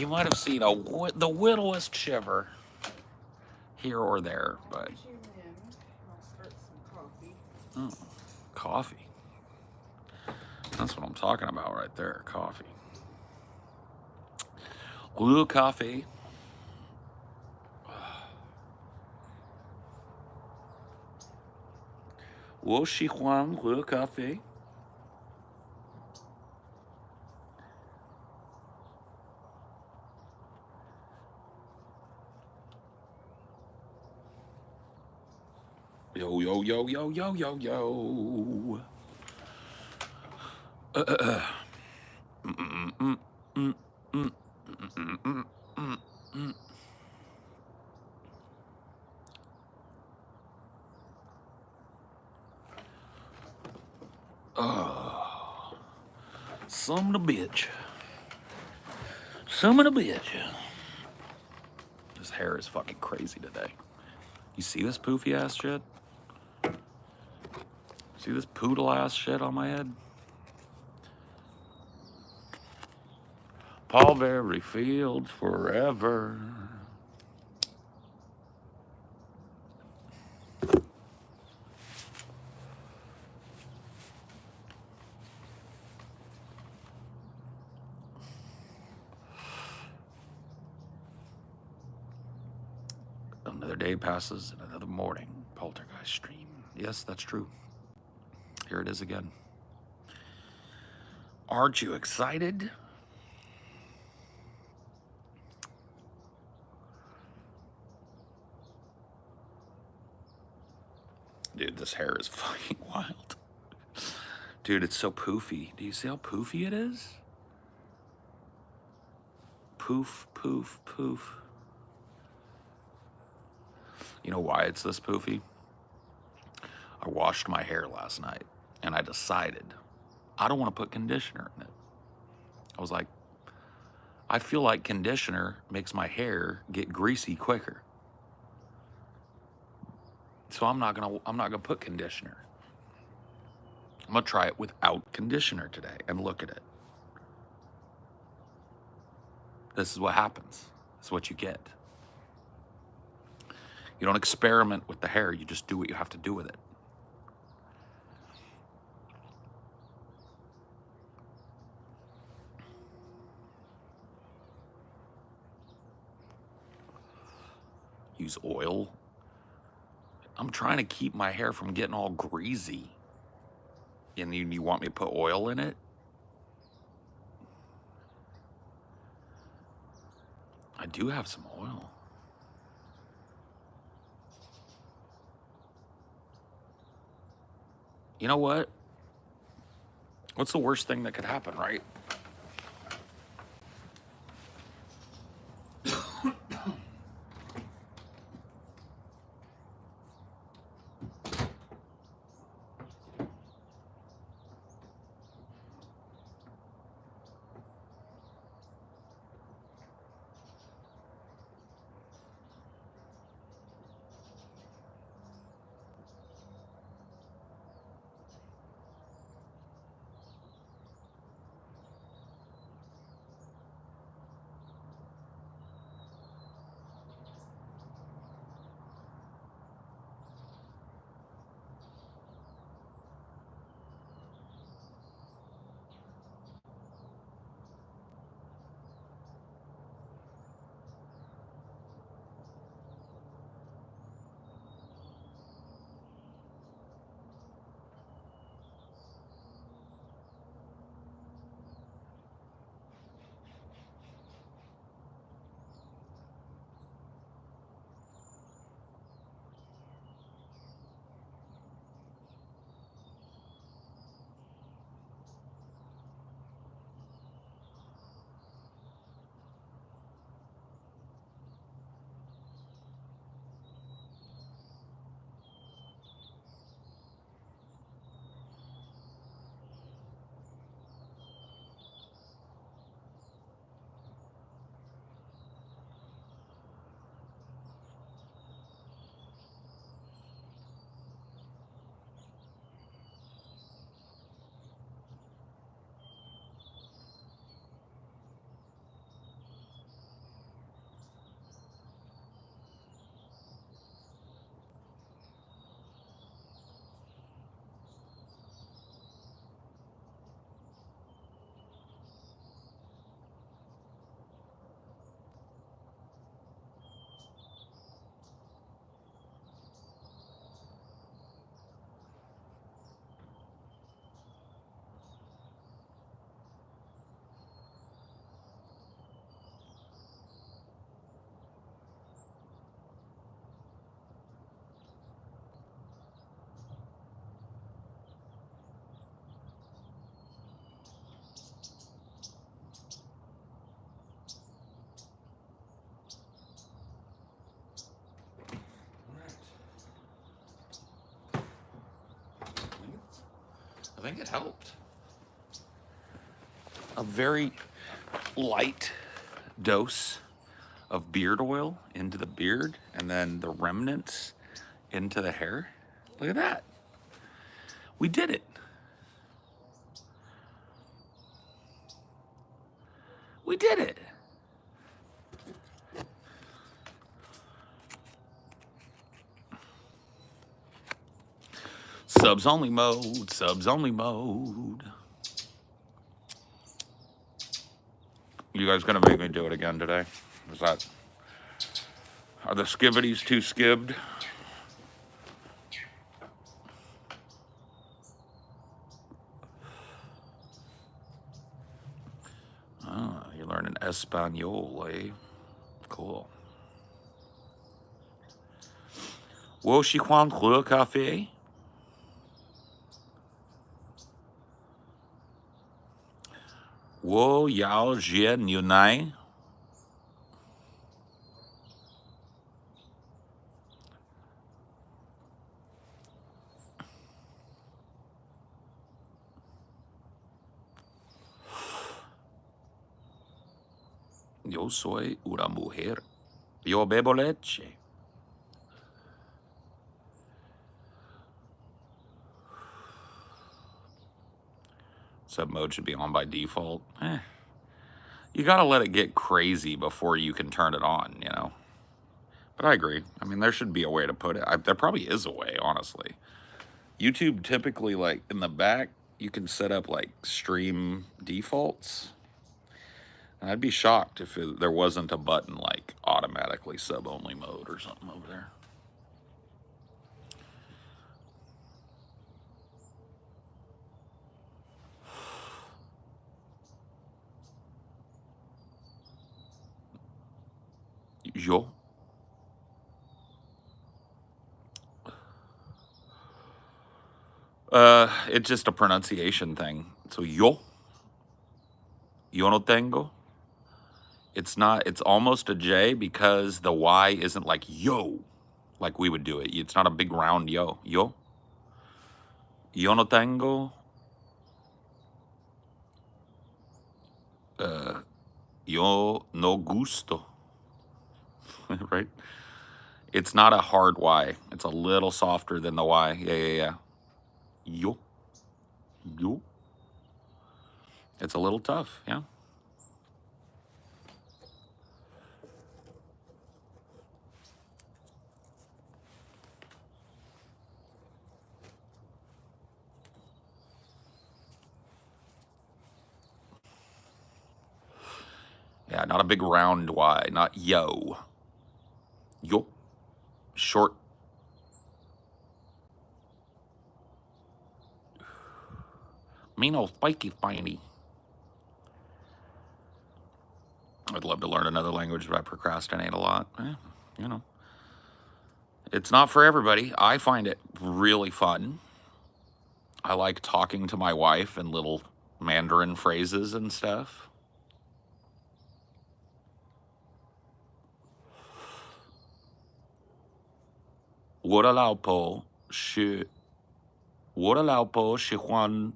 You might have seen the whittlest shiver here or there, but I'll start some coffee. Coffee. That's what I'm talking about right there. Coffee. Blue coffee. Wo shi huang blue coffee. Yo, yo, yo, yo, yo, yo, yo. Some of the bitch. Some of the bitch. This hair is fucking crazy today. You see this poofy ass shit? See this poodle ass shit on my head? Paulberry Fields forever. Another day passes and another morning. Poltergeist stream. Yes, that's true. Here it is again. Aren't you excited? Dude, this hair is fucking wild. Dude, it's so poofy. Do you see how poofy it is? Poof, poof, poof. You know why it's this poofy? I washed my hair last night and I decided I don't want to put conditioner in it. I was like, I feel like conditioner makes my hair get greasy quicker. So I'm not gonna put conditioner. I'm gonna try it without conditioner today and look at it. This is what happens. This is what you get. You don't experiment with the hair, you just do what you have to do with it. Use oil. I'm trying to keep my hair from getting all greasy. And you want me to put oil in it? I do have some oil. You know what? What's the worst thing that could happen, right? I think it helped. A very light dose of beard oil into the beard, and then the remnants into the hair. Look at that. We did it. We did it. Subs only mode, subs only mode. You guys gonna make me do it again today? Are the skibbities too skibbed? Ah, you're learning Espanol, eh? Cool. 我喜欢喝咖啡. Wo yao jie niu nai. Yo soy una mujer. Yo bebo leche. Sub mode should be on by default. You gotta let it get crazy before you can turn it on, you know? But I agree. I mean, there should be a way to put it. There probably is a way, honestly. YouTube typically, like, in the back, you can set up, like, stream defaults. And I'd be shocked if there wasn't a button, like, automatically sub-only mode or something over there. Yo. It's just a pronunciation thing. So yo no tengo. It's not. It's almost a J because the Y isn't like yo, like we would do it. It's not a big round yo. Yo no tengo. Yo no gusto. Right? It's not a hard Y. It's a little softer than the Y. Yeah. Yo. It's a little tough, yeah. Yeah, not a big round Y, not yo. Yo. Short. Me no spiky spiny. I'd love to learn another language, but I procrastinate a lot. You know. It's not for everybody. I find it really fun. I like talking to my wife in little Mandarin phrases and stuff.我的老婆喜欢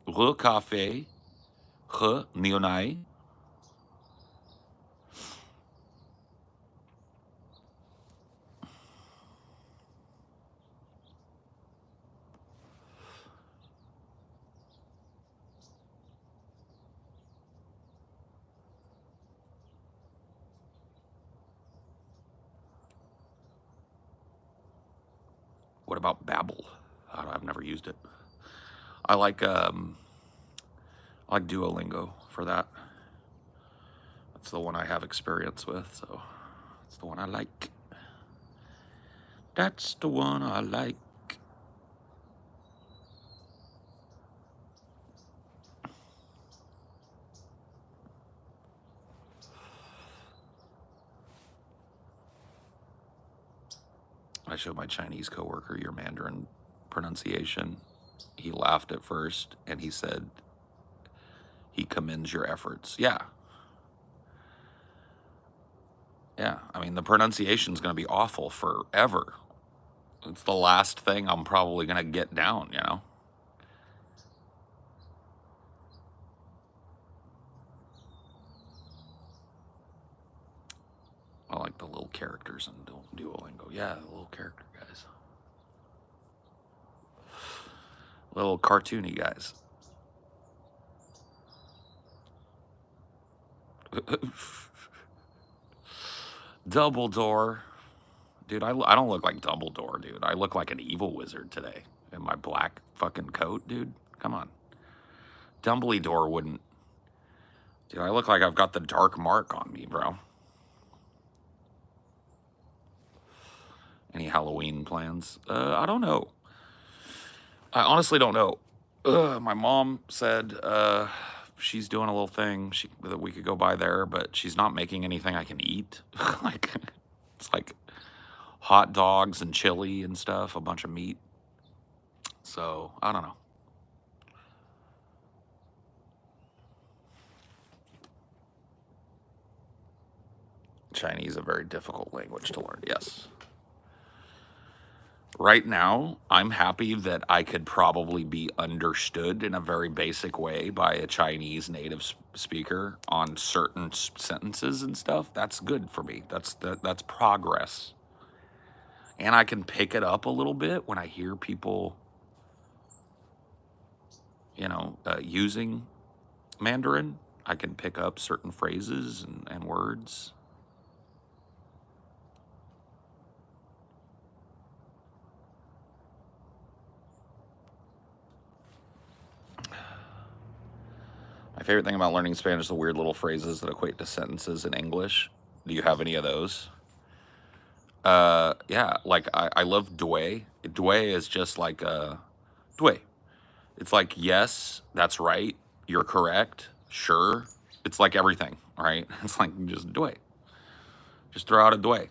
喝咖啡和牛奶。What about Babbel? I've never used it. I like Duolingo for that. That's the one I have experience with, so that's the one I like. That's the one I like. I showed my Chinese coworker your Mandarin pronunciation. He laughed at first, and he said he commends your efforts. Yeah. I mean, the pronunciation's going to be awful forever. It's the last thing I'm probably going to get down, you know? characters in Duolingo. Yeah, little character guys. Little cartoony guys. Dumbledore. Dude, I don't look like Dumbledore, dude. I look like an evil wizard today in my black fucking coat, dude. Come on. Dumbledore wouldn't. Dude, I look like I've got the dark mark on me, bro. Any Halloween plans? I don't know. I honestly don't know. My mom said she's doing a little thing that we could go by there, but she's not making anything I can eat. Like, it's like hot dogs and chili and stuff, a bunch of meat. So, I don't know. Chinese is a very difficult language to learn, yes. Right now, I'm happy that I could probably be understood in a very basic way by a Chinese native speaker on certain sentences and stuff. That's good for me. That's progress. And I can pick it up a little bit when I hear people, using Mandarin. I can pick up certain phrases and words. My favorite thing about learning Spanish is the weird little phrases that equate to sentences in English. Do you have any of those? Yeah, like I love due. Due is just like due. It's like, yes, that's right. You're correct. Sure. It's like everything, right? It's like just due. Just throw out a due.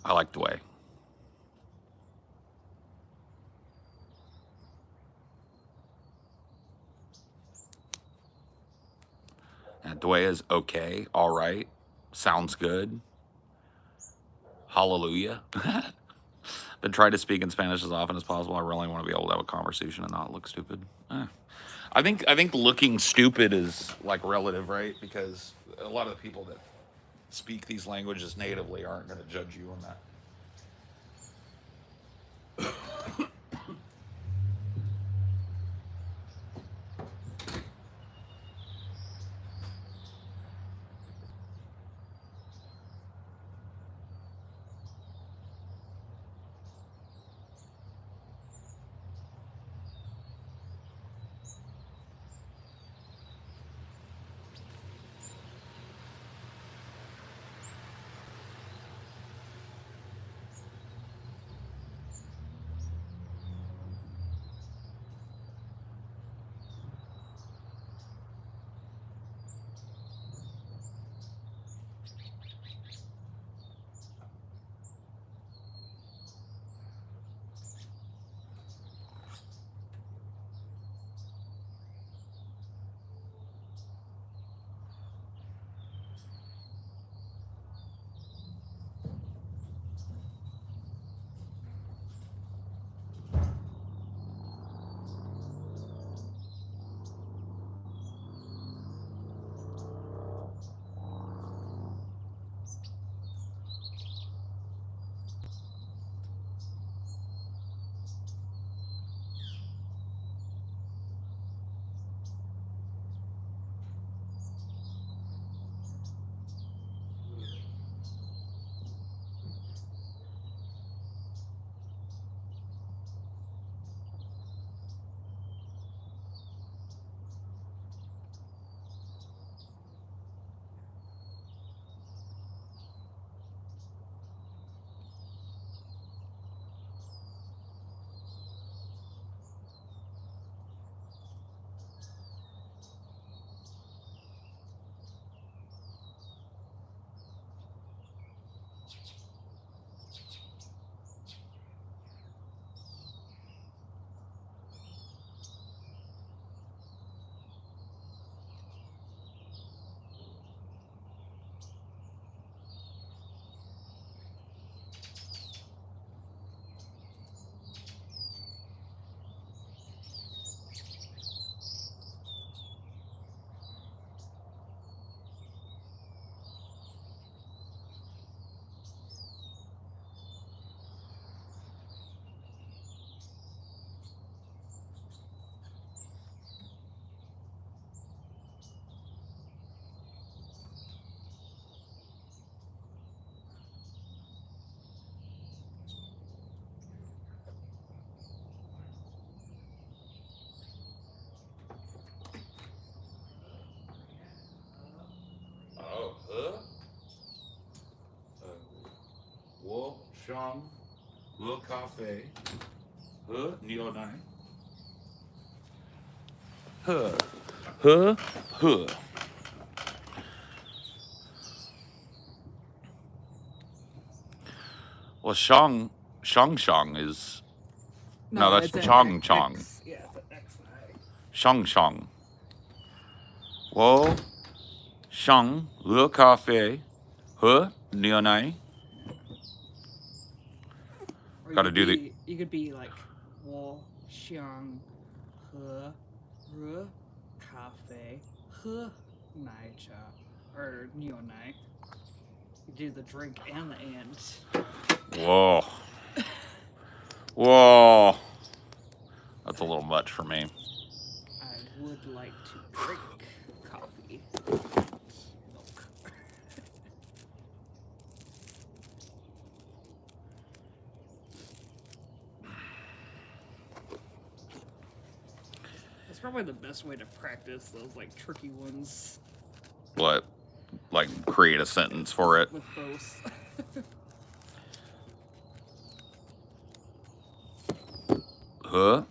I like due. And due is okay, all right, sounds good. Hallelujah. Been trying to speak in Spanish as often as possible. I really want to be able to have a conversation and not look stupid. I think looking stupid is like relative, right? Because a lot of the people that speak these languages natively aren't going to judge you on that. Shang, Le Cafe, Neo 9. Huh. Well, Shang is... No, that's it's an Chong Chong. X, yeah, it's an X and I. Shang. Whoa. Shang, Le Cafe, Neo 9. Gotta do the... You could be like, Wo Xiang He Ru Cafe He Nai Cha. Or Neo Nai. You do the drink and the and. Whoa. Whoa. That's a little much for me. I would like to drink coffee. Milk. That's probably the best way to practice those like tricky ones What? Like, create a sentence for it? with both. Huh?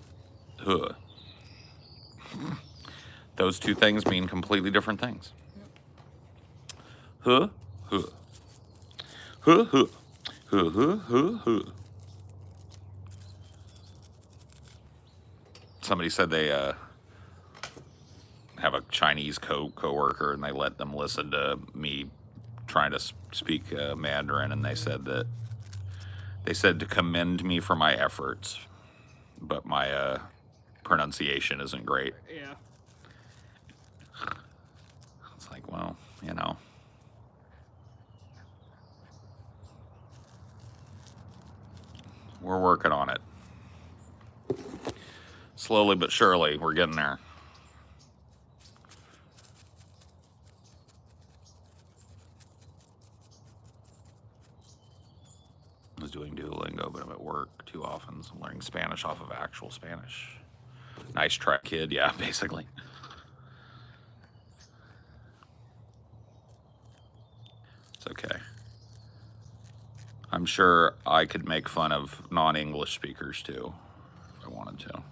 Those two things mean completely different things. Huh? Somebody said they have a Chinese coworker, and they let them listen to me trying to speak Mandarin, and they said to commend me for my efforts, but my pronunciation isn't great. Yeah. It's like, well, you know. We're working on it. Slowly but surely, we're getting there. I was doing Duolingo, but I'm at work too often, so I'm learning Spanish off of actual Spanish. Nice try, kid. Yeah, basically. It's okay. I'm sure I could make fun of non-English speakers too, if I wanted to.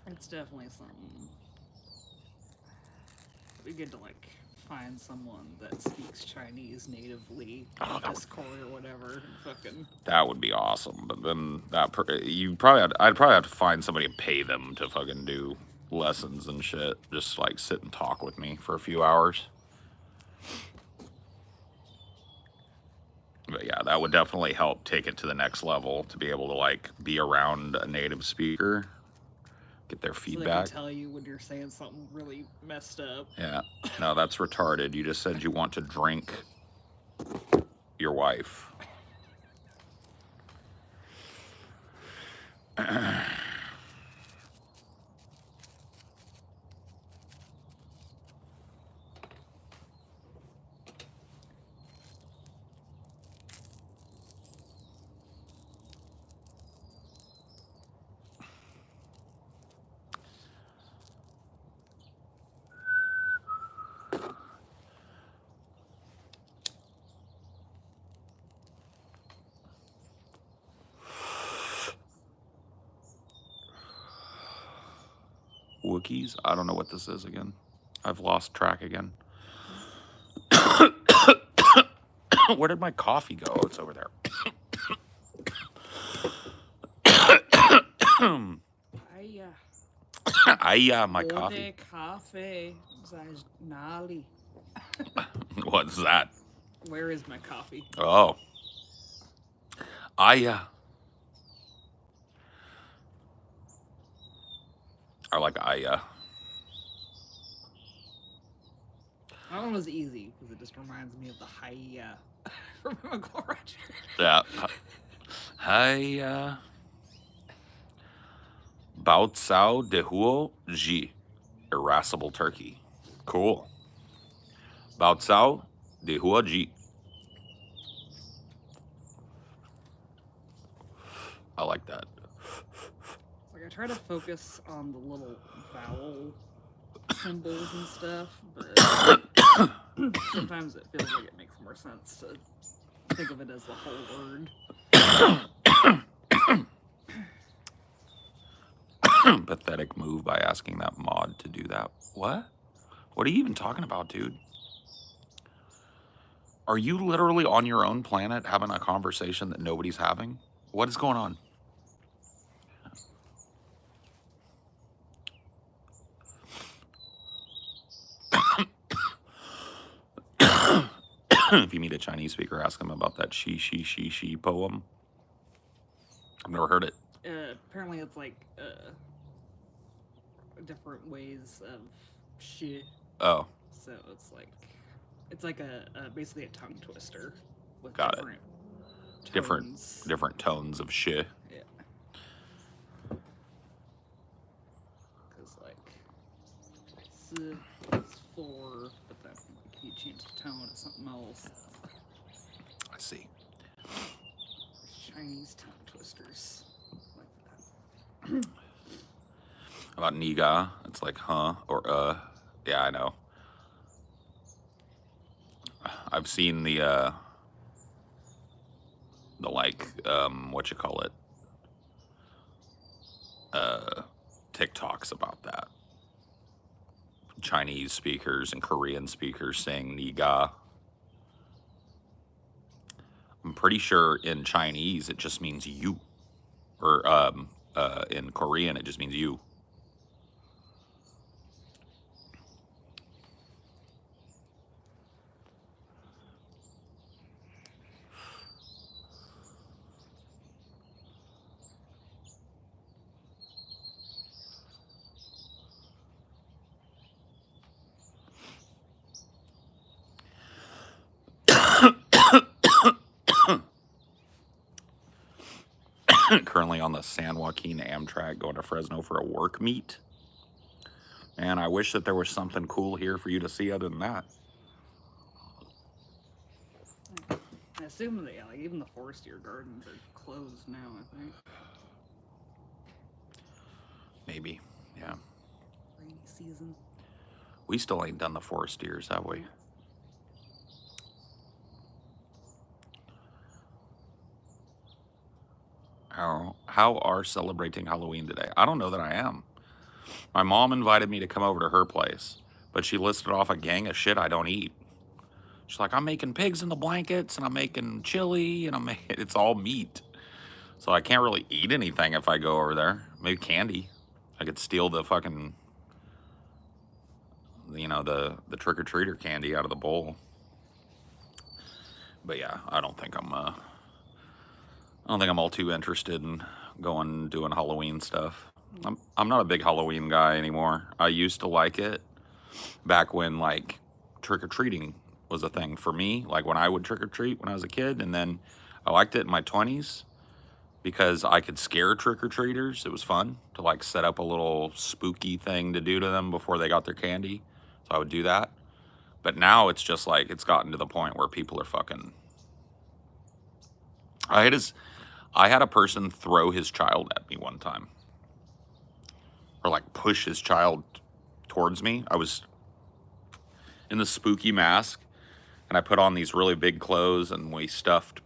It's definitely something. We get to like find someone that speaks Chinese natively, Discord or whatever. And fucking. That would be awesome, but then I'd probably have to find somebody and pay them to fucking do lessons and shit. Just like sit and talk with me for a few hours. But yeah, that would definitely help take it to the next level, to be able to like be around a native speaker, get their feedback. So they can tell you when you're saying something really messed up. Yeah, no, that's retarded. You just said you want to drink your wife. Wookiees? I don't know what this is again. I've lost track again. Where did my coffee go? Oh, it's over there. My coffee. Cafe Nali. What's that? Where is my coffee? Oh. I like That one was easy because it just reminds me of the Hiya from Uncle Roger. Yeah. Hiya. Bao Cao de Huo Ji. Irascible turkey. Cool. Bao Cao de Huo Ji. I like that. Like I try to focus on the little vowel symbols and stuff, but sometimes it feels like it makes more sense to think of it as the whole word. Pathetic move by asking that mod to do that. What? What are you even talking about, dude? Are you literally on your own planet having a conversation that nobody's having? What is going on? If you meet a Chinese speaker, ask them about that she poem. I've never heard it. Apparently it's like different ways of shit. Oh, So it's like a basically a tongue twister with got it. different tones. Different tones of shit. Yeah. Because like it's for, but then like you change the tone to something else. I see. Chinese tongue twisters like that. About niga, it's like huh or yeah, I know. I've seen the like what you call it, TikToks about that. Chinese speakers and Korean speakers saying niga. I'm pretty sure in Chinese it just means you, or in Korean it just means you. Currently on the San Joaquin Amtrak going to Fresno for a work meet. And I wish that there was something cool here for you to see other than that. I assume that like even the Forestier Gardens are closed now, I think. Maybe, yeah. Rainy season. We still ain't done the Forestiers, have we? How are celebrating Halloween today? I don't know that I am. My mom invited me to come over to her place, but she listed off a gang of shit I don't eat. She's like, I'm making pigs in the blankets, and I'm making chili, and it's all meat. So I can't really eat anything if I go over there. Maybe candy. I could steal the fucking, you know, the trick-or-treater candy out of the bowl. But yeah, I don't think I'm all too interested in going doing Halloween stuff. I'm not a big Halloween guy anymore. I used to like it back when like trick-or-treating was a thing for me, like when I would trick-or-treat when I was a kid, and then I liked it in my 20s because I could scare trick-or-treaters. It was fun to like set up a little spooky thing to do to them before they got their candy. So I would do that. But now it's just like it's gotten to the point where people are fucking. I had a person throw his child at me one time. Or like push his child towards me. I was in the spooky mask and I put on these really big clothes and we stuffed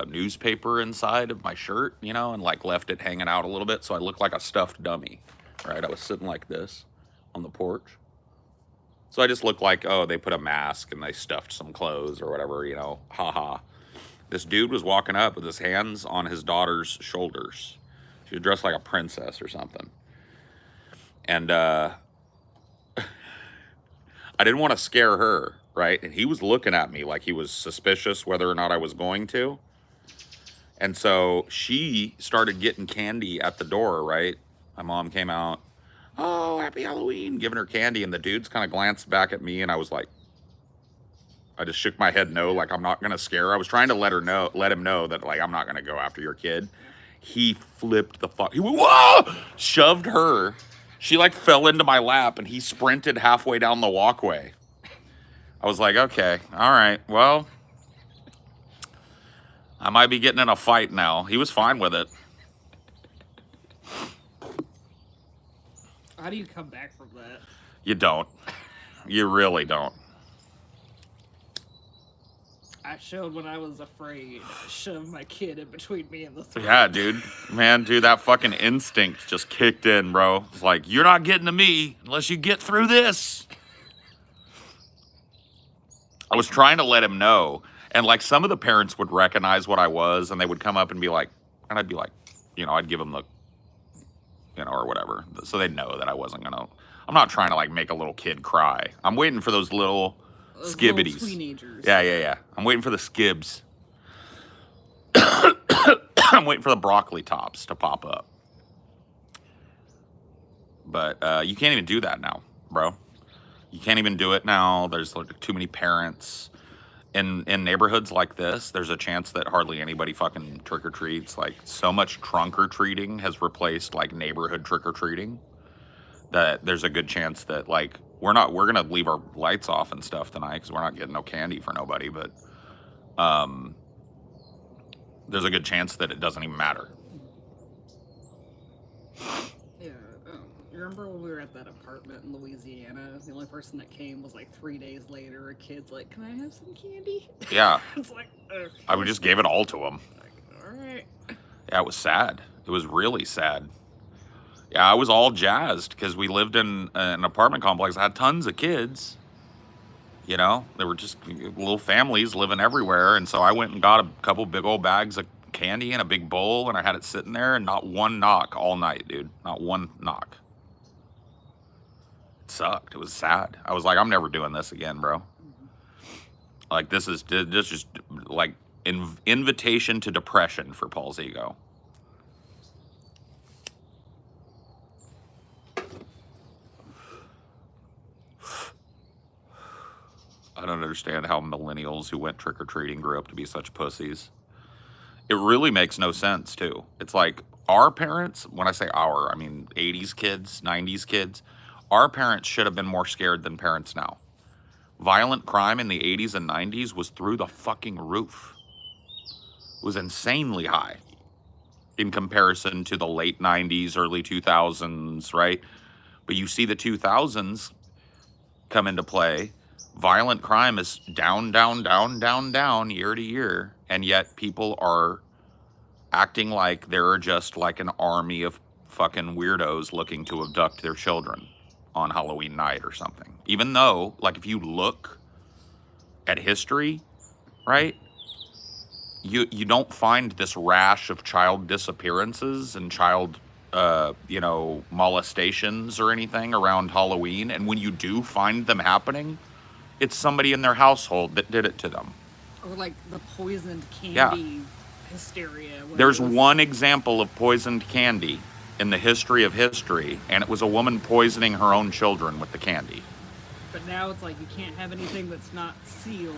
newspaper inside of my shirt, you know, and like left it hanging out a little bit so I looked like a stuffed dummy, right? I was sitting like this on the porch. So I just looked like, oh, they put a mask and they stuffed some clothes or whatever, you know, haha. This dude was walking up with his hands on his daughter's shoulders. She was dressed like a princess or something. And I didn't want to scare her, right? And he was looking at me like he was suspicious whether or not I was going to. And so she started getting candy at the door, right? My mom came out, oh, happy Halloween, giving her candy. And the dude's kind of glanced back at me and I was like, I just shook my head no, like I'm not gonna scare her. I was trying to let him know that like I'm not gonna go after your kid. He flipped the fuck. He went, whoa! Shoved her. She like fell into my lap and he sprinted halfway down the walkway. I was like, okay, all right, well, I might be getting in a fight now. He was fine with it. How do you come back from that? You don't. You really don't. I showed when I was afraid. I shoved my kid in between me and the throat. Yeah, dude. Man, dude, that fucking instinct just kicked in, bro. It's like, you're not getting to me unless you get through this. I was trying to let him know. And like some of the parents would recognize what I was and they would come up and be like, and I'd be like, you know, I'd give them the, you know, or whatever. So they'd know that I wasn't gonna, I'm not trying to like make a little kid cry. I'm waiting for those little skibbities. Little teenagers. Yeah. I'm waiting for the skibs. I'm waiting for the broccoli tops to pop up. But you can't even do that now, bro. You can't even do it now. There's like too many parents. In neighborhoods like this, there's a chance that hardly anybody fucking trick-or-treats. Like, so much trunk-or-treating has replaced, like, neighborhood trick-or-treating that there's a good chance that, like, we're gonna leave our lights off and stuff tonight because we're not getting no candy for nobody, but there's a good chance that it doesn't even matter. Yeah. You remember when we were at that apartment in Louisiana? The only person that came was like 3 days later. A kid's like, "Can I have some candy?" Yeah. It's like, okay. I would just gave it all to them. Like, all right. Yeah, it was sad. It was really sad. Yeah, I was all jazzed because we lived in an apartment complex that had tons of kids. You know, they were just little families living everywhere. And so I went and got a couple big old bags of candy in a big bowl and I had it sitting there and not one knock all night, dude. Not one knock. It sucked. It was sad. I was like, I'm never doing this again, bro. Like, this is just like invitation to depression for Paul's ego. I don't understand how millennials who went trick-or-treating grew up to be such pussies. It really makes no sense, too. It's like our parents, when I say our, I mean 80s kids, 90s kids, our parents should have been more scared than parents now. Violent crime in the 80s and 90s was through the fucking roof. It was insanely high in comparison to the late 90s, early 2000s, right? But you see the 2000s come into play. Violent crime is down year to year, and yet people are acting like they're just like an army of fucking weirdos looking to abduct their children on Halloween night or something. Even though, like, if you look at history, right, you don't find this rash of child disappearances and child you know, molestations or anything around Halloween. And when you do find them happening, it's somebody in their household that did it to them. Or like the poisoned candy hysteria. There's one example of poisoned candy in the history of history, and it was a woman poisoning her own children with the candy. But now it's like you can't have anything that's not sealed.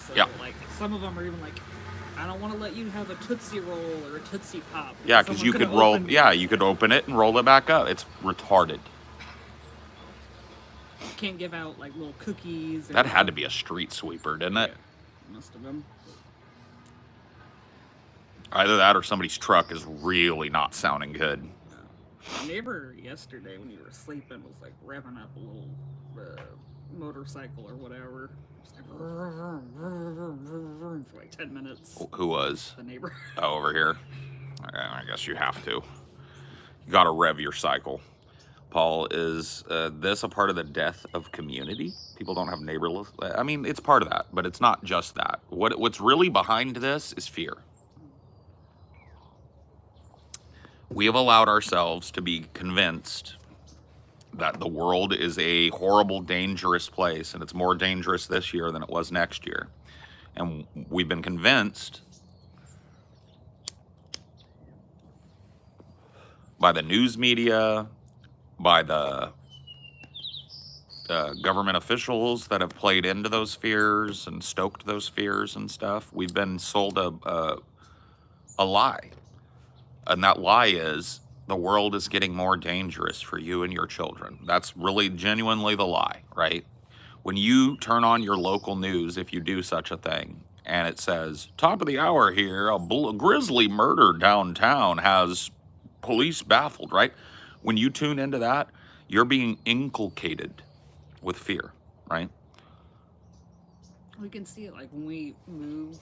So Yeah. like some of them are even like, I don't want to let you have a Tootsie Roll or a Tootsie Pop. Yeah, because you could roll. Yeah, you could open it and roll it back up. It's retarded. Can't give out like little cookies. That had to be a street sweeper, didn't it? Yeah, must have been. Either that or somebody's truck is really not sounding good. My neighbor yesterday, when you were sleeping, was like revving up a little motorcycle or whatever. Just like, for like 10 minutes. Who was? The neighbor. Oh, over here. I guess you have to. You got to rev your cycle. Paul, is this a part of the death of community? People don't have neighborless. I mean, it's part of that, but it's not just that. What's really behind this is fear. We have allowed ourselves to be convinced that the world is a horrible, dangerous place, and it's more dangerous this year than it was next year. And we've been convinced by the news media, by the government officials that have played into those fears and stoked those fears and stuff. We've been sold a lie. And that lie is the world is getting more dangerous for you and your children. That's really genuinely the lie, right? When you turn on your local news, if you do such a thing, and it says, top of the hour here, a grisly murder downtown has police baffled, right? When you tune into that, you're being inculcated with fear, right? We can see it like when we moved.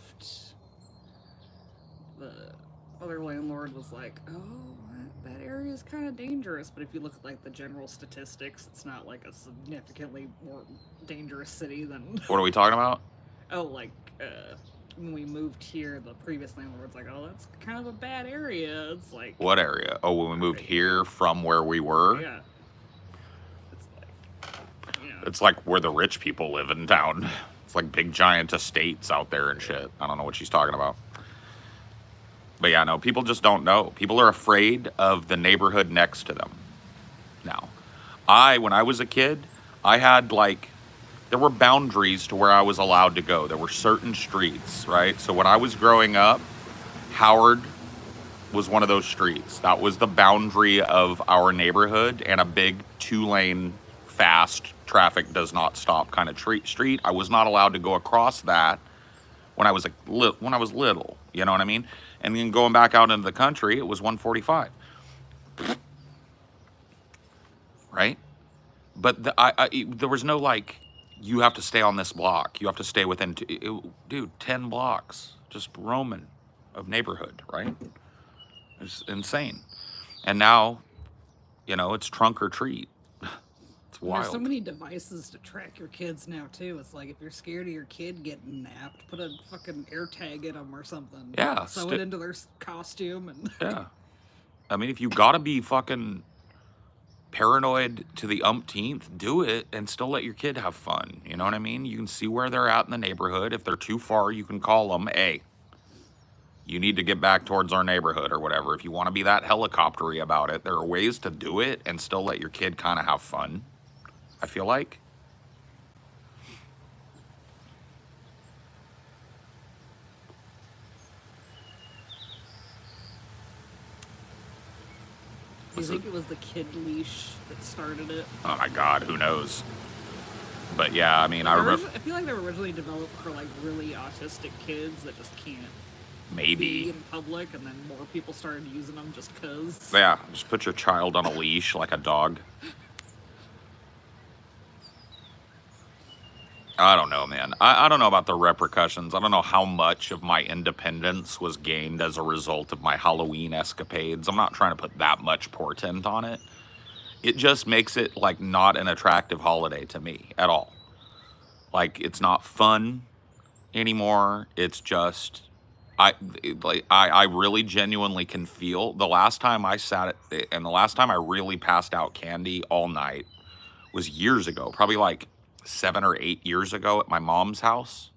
The other landlord was like, "Oh, that area is kind of dangerous." But if you look at like the general statistics, it's not like a significantly more dangerous city than. What are we talking about? Oh, like when we moved here, the previous landlord's like, "Oh, that's kind of a bad area." It's like, What area? Oh, when we moved Right, here from where we were? yeah, it's like, yeah, It's like where the rich people live in town. It's like big giant estates out there and shit. I don't know what she's talking about. But yeah, no, people just don't know. People are afraid of the neighborhood next to them. Now, when I was a kid, I had like, there were boundaries to where I was allowed to go. There were certain streets, right? So when I was growing up, Howard was one of those streets. That was the boundary of our neighborhood, and a big 2-lane fast traffic does not stop kind of street. I was not allowed to go across that when I was little, you know what I mean? And then going back out into the country, it was 145. Right? But there was no like, you have to stay on this block. You have to stay within, dude, 10 blocks, just roaming of neighborhood, right? It's insane. And now, you know, it's trunk or treat. It's wild. There's so many devices to track your kids now too. It's like if you're scared of your kid getting napped, put a fucking air tag in them or something. Yeah, Sew it into their costume and. Yeah. I mean, if you gotta be fucking paranoid to the umpteenth, do it and still let your kid have fun. You know what I mean? You can see where they're at in the neighborhood. If they're too far, you can call them, hey, you need to get back towards our neighborhood or whatever. If you want to be that helicoptery about it, there are ways to do it and still let your kid kind of have fun, I feel like. Do you think it was the kid leash that started it? Oh my God, who knows? But yeah, I mean, I remember. I feel like they were originally developed for like really autistic kids that just can't be Maybe. in public, and then more people started using them just cause. Yeah, just put your child on a leash like a dog. I don't know, man. I don't know about the repercussions. I don't know how much of my independence was gained as a result of my Halloween escapades. I'm not trying to put that much portent on it. It just makes it like not an attractive holiday to me at all. Like, it's not fun anymore. It's just, I really genuinely can feel the last time I sat at, and the last time I really passed out candy all night was years ago, probably like 7 or 8 years ago at my mom's house.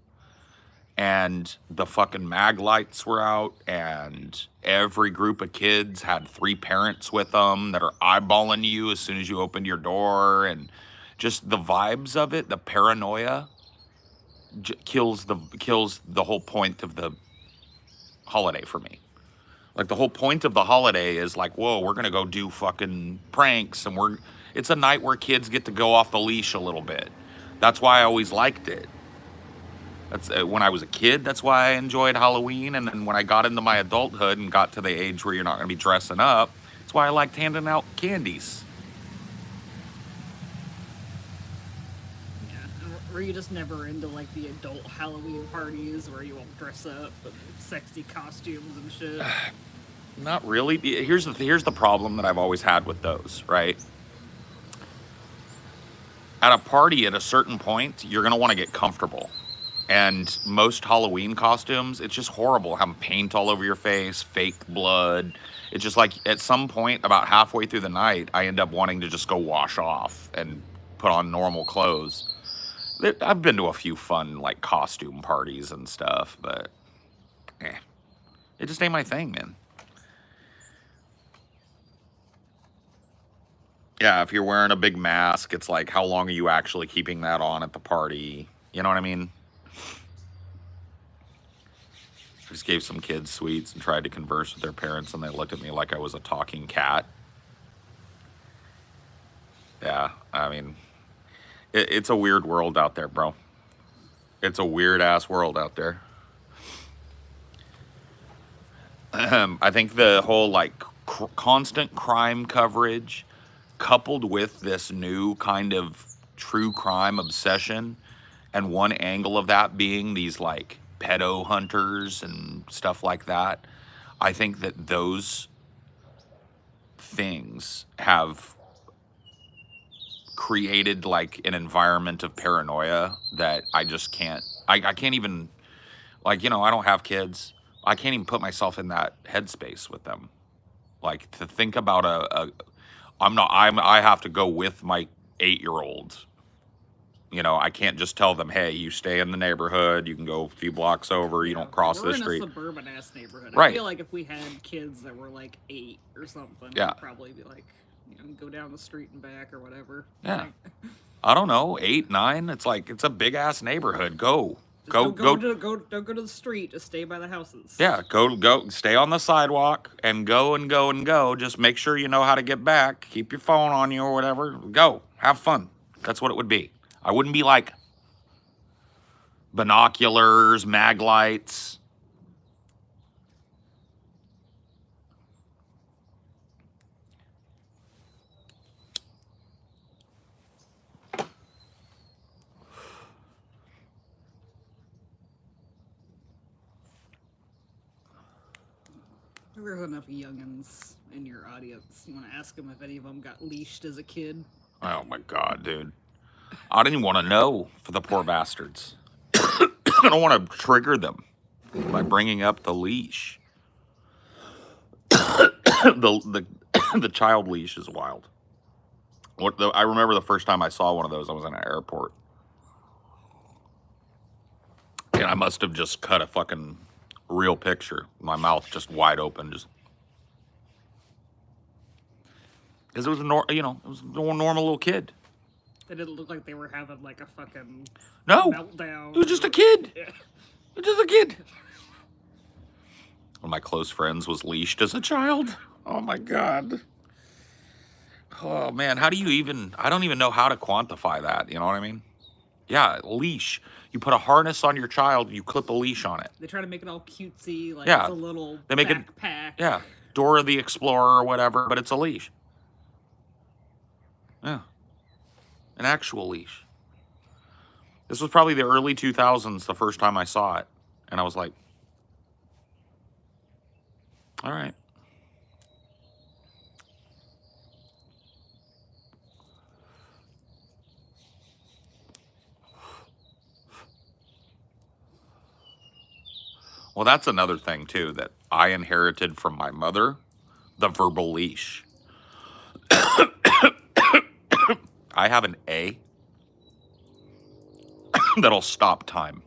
And the fucking mag lights were out, and every group of kids had 3 parents with them that are eyeballing you as soon as you opened your door, and just the vibes of it, the paranoia kills the whole point of the holiday for me. Like, the whole point of the holiday is like, whoa, we're gonna go do fucking pranks, and it's a night where kids get to go off the leash a little bit. That's why I always liked it. That's when I was a kid, that's why I enjoyed Halloween. And then when I got into my adulthood and got to the age where you're not going to be dressing up, that's why I liked handing out candies. Yeah, were you just never into like the adult Halloween parties where you all dress up in sexy costumes and shit? Not really. Here's the problem that I've always had with those, right? At a party, at a certain point, you're going to want to get comfortable. And most Halloween costumes, it's just horrible. Having paint all over your face, fake blood. It's just like, at some point, about halfway through the night, I end up wanting to just go wash off and put on normal clothes. I've been to a few fun, like, costume parties and stuff, but it just ain't my thing, man. Yeah, if you're wearing a big mask, it's like, how long are you actually keeping that on at the party? You know what I mean? I just gave some kids sweets and tried to converse with their parents, and they looked at me like I was a talking cat. Yeah, I mean, it's a weird world out there, bro. It's a weird-ass world out there. I think the whole, like, constant crime coverage, coupled with this new kind of true crime obsession and one angle of that being these like pedo hunters and stuff like that. I think that those things have created like an environment of paranoia that I just can't, I can't even, like, you know, I don't have kids. I can't even put myself in that headspace with them. Like, to think about I have to go with my 8-year-old. You know, I can't just tell them, hey, you stay in the neighborhood, you can go a few blocks over, you don't cross the street. We're in a suburban ass neighborhood. Right. I feel like if we had kids that were like 8 or something, Yeah. we'd probably be like, you know, go down the street and back or whatever. Yeah. Like, I don't know, 8, 9, it's like, it's a big ass neighborhood. Go. don't go to the street, just stay by the houses. Yeah, go, stay on the sidewalk and go. Just make sure you know how to get back. Keep your phone on you or whatever. Go, have fun. That's what it would be. I wouldn't be like binoculars, mag lights. There's enough youngins in your audience. You want to ask them if any of them got leashed as a kid? Oh my God, dude. I didn't even want to know for the poor bastards. I don't want to trigger them by bringing up the leash. The child leash is wild. I remember the first time I saw one of those, I was in an airport. And I must have just cut a fucking real picture. My mouth just wide open, just because it was it was a normal little kid. They didn't look like they were having like a fucking meltdown. It was just a kid. Yeah. It was just a kid. One of my close friends was leashed as a child. Oh my God. Oh man, how do you even? I don't even know how to quantify that. You know what I mean? Yeah, leash. You put a harness on your child, you clip a leash on it. They try to make it all cutesy, like Yeah. it's a little They make backpack. Yeah, Dora the Explorer or whatever, but it's a leash. Yeah, an actual leash. This was probably the early 2000s, the first time I saw it, and I was like, all right. Well, that's another thing, too, that I inherited from my mother, the verbal leash. I have an A that'll stop time.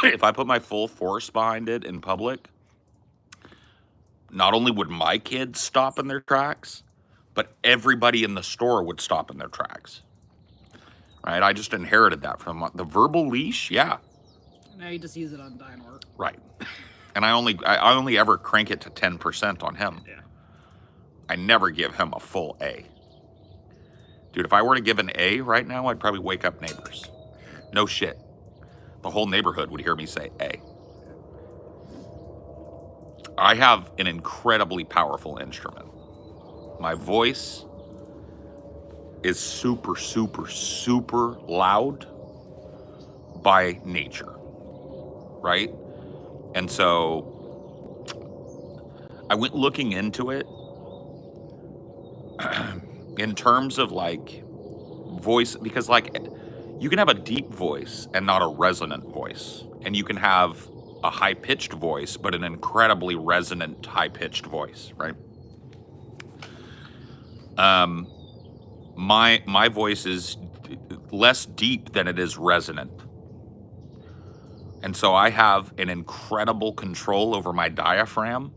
If I put my full force behind it in public, not only would my kids stop in their tracks, but everybody in the store would stop in their tracks. Right? I just inherited that from the verbal leash. Yeah. Now you just use it on Dynor. Right. And I only ever crank it to 10% on him. Yeah. I never give him a full A. Dude, if I were to give an A right now, I'd probably wake up neighbors. No shit. The whole neighborhood would hear me say A. I have an incredibly powerful instrument. My voice is super, super, super loud by nature. Right? And so I went looking into it in terms of like voice, because like you can have a deep voice and not a resonant voice, and you can have a high-pitched voice but an incredibly resonant high-pitched voice, right? My voice is less deep than it is resonant. And so I have an incredible control over my diaphragm,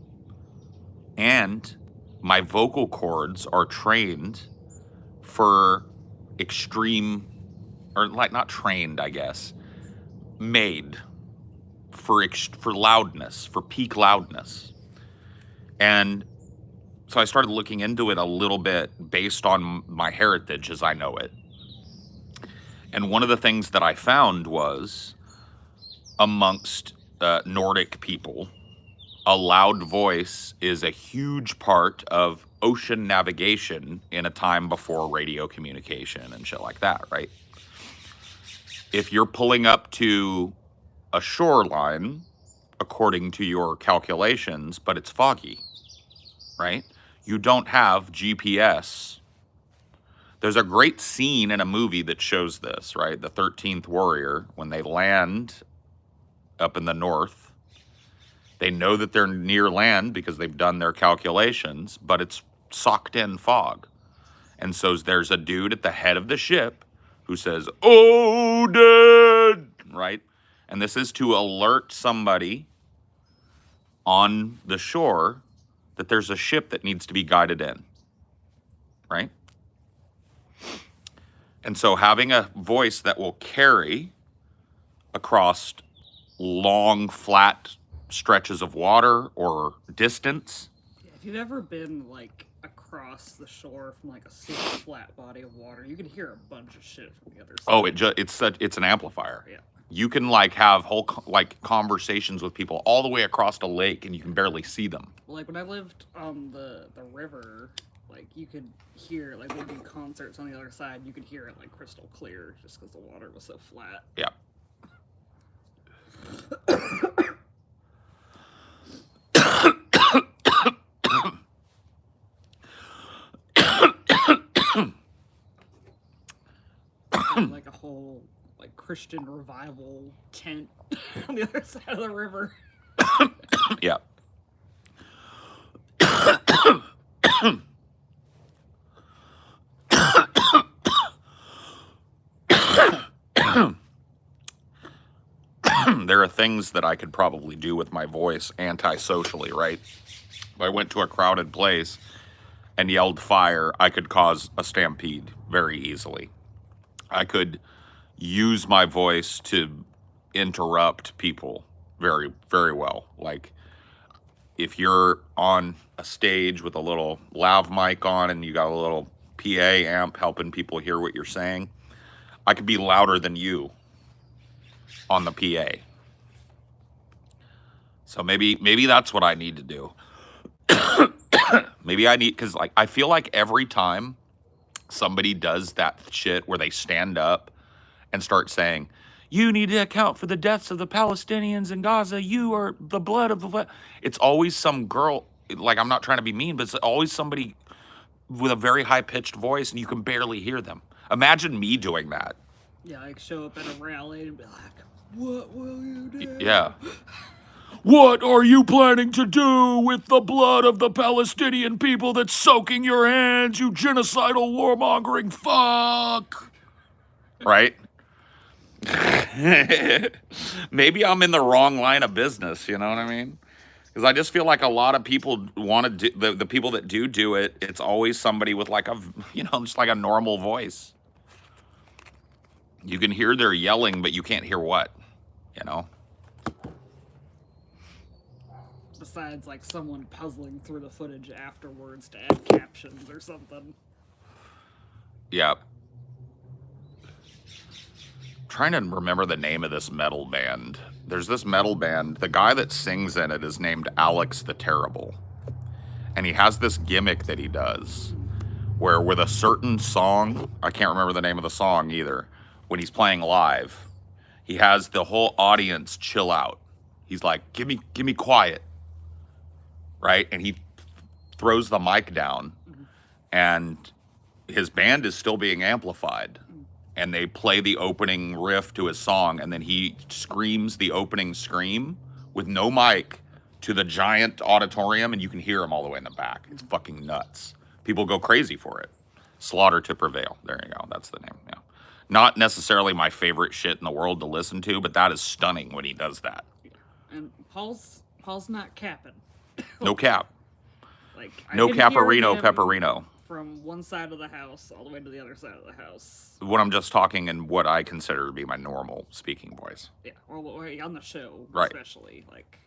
and my vocal cords are trained for extreme, or like not trained, I guess, made for loudness, for peak loudness. And so I started looking into it a little bit based on my heritage as I know it. And one of the things that I found was, amongst Nordic people, a loud voice is a huge part of ocean navigation in a time before radio communication and shit like that, right? if you're pulling up to a shoreline, according to your calculations, but it's foggy, right? You don't have GPS. There's a great scene in a movie that shows this, right? The 13th Warrior, when they land up in the north, they know that they're near land because they've done their calculations, but it's socked in fog. And so there's a dude at the head of the ship who says, "Oh, dead," right? And this is to alert somebody on the shore that there's a ship that needs to be guided in, right? And so having a voice that will carry across long, flat stretches of water or distance. Yeah, if you've ever been like across the shore from like a super flat body of water, you can hear a bunch of shit from the other side. Oh, it's an amplifier. Yeah. You can like have whole conversations with people all the way across a lake, and you can barely see them. Well, like when I lived on the river, like you could hear, like they do concerts on the other side, you could hear it like crystal clear just because the water was so flat. Yeah. Like a whole like Christian revival tent on the other side of the river. Yeah. There are things that I could probably do with my voice antisocially, right? If I went to a crowded place and yelled fire, I could cause a stampede very easily. I could use my voice to interrupt people very, very well. Like if you're on a stage with a little lav mic on and you got a little PA amp helping people hear what you're saying, I could be louder than you on the PA. So maybe that's what I need to do. Maybe I need, because like I feel like every time somebody does that shit where they stand up and start saying, "You need to account for the deaths of the Palestinians in Gaza. You are the blood of the..." It's always some girl, like I'm not trying to be mean, but it's always somebody with a very high-pitched voice and you can barely hear them. Imagine me doing that. Yeah, like show up at a rally and be like, "What will you do?" Yeah. What are you planning to do with the blood of the Palestinian people that's soaking your hands, you genocidal warmongering fuck? Right? Maybe I'm in the wrong line of business, you know what I mean? Because I just feel like a lot of people want to do, the people that do it, it's always somebody with like a, just like a normal voice. You can hear they're yelling, but you can't hear what, Besides, like someone puzzling through the footage afterwards to add captions or something. Yeah. Trying to remember the name of this metal band. There's this metal band. The guy that sings in it is named Alex the Terrible. And he has this gimmick that he does where with a certain song, I can't remember the name of the song either, when he's playing live, he has the whole audience chill out. He's like, give me quiet. Right? And he throws the mic down and his band is still being amplified. And they play the opening riff to his song, and then he screams the opening scream with no mic to the giant auditorium, and you can hear him all the way in the back. It's fucking nuts. People go crazy for it. Slaughter to Prevail. There you go. That's the name. Yeah. Not necessarily my favorite shit in the world to listen to, but that is stunning when he does that. And Paul's not capping. No cap. Like no I can hear caparino him pepperino. From one side of the house all the way to the other side of the house. When I'm just talking in what I consider to be my normal speaking voice. Yeah, or on the show, right. Especially. Like,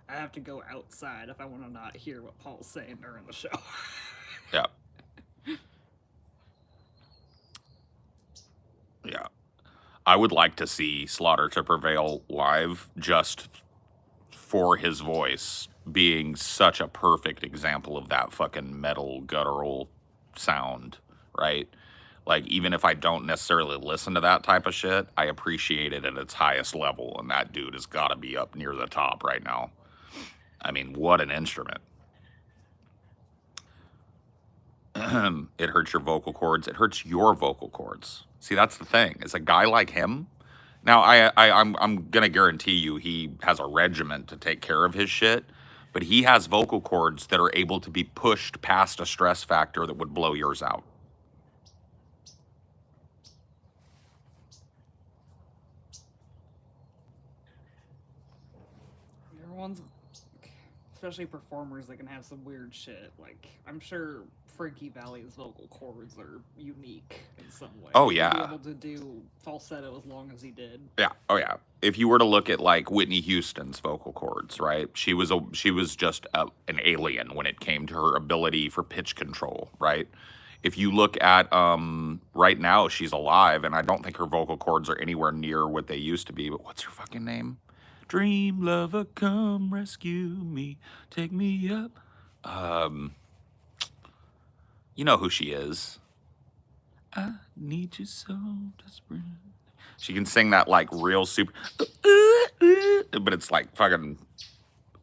I have to go outside if I want to not hear what Paul's saying during the show. Yeah. Yeah. I would like to see Slaughter to Prevail live just for his voice being such a perfect example of that fucking metal guttural sound, right? Like, even if I don't necessarily listen to that type of shit, I appreciate it at its highest level, and that dude has got to be up near the top right now. I mean, what an instrument. It hurts your vocal cords. It hurts your vocal cords. See, that's the thing. Is a guy like him. Now, I'm gonna guarantee you he has a regiment to take care of his shit, but he has vocal cords that are able to be pushed past a stress factor that would blow yours out. Everyone's, especially performers, that can have some weird shit. Like, I'm sure Frankie Valli's vocal cords are unique in some way. Oh, To yeah. be able to do falsetto as long as he did. Yeah. Oh yeah. If you were to look at like Whitney Houston's vocal cords, right? She was just an alien when it came to her ability for pitch control, right? If you look at right now, she's alive, and I don't think her vocal cords are anywhere near what they used to be. But what's her fucking name? Dream lover, come rescue me, take me up. You know who she is. I need you so desperate. She can sing that like real super, but it's like fucking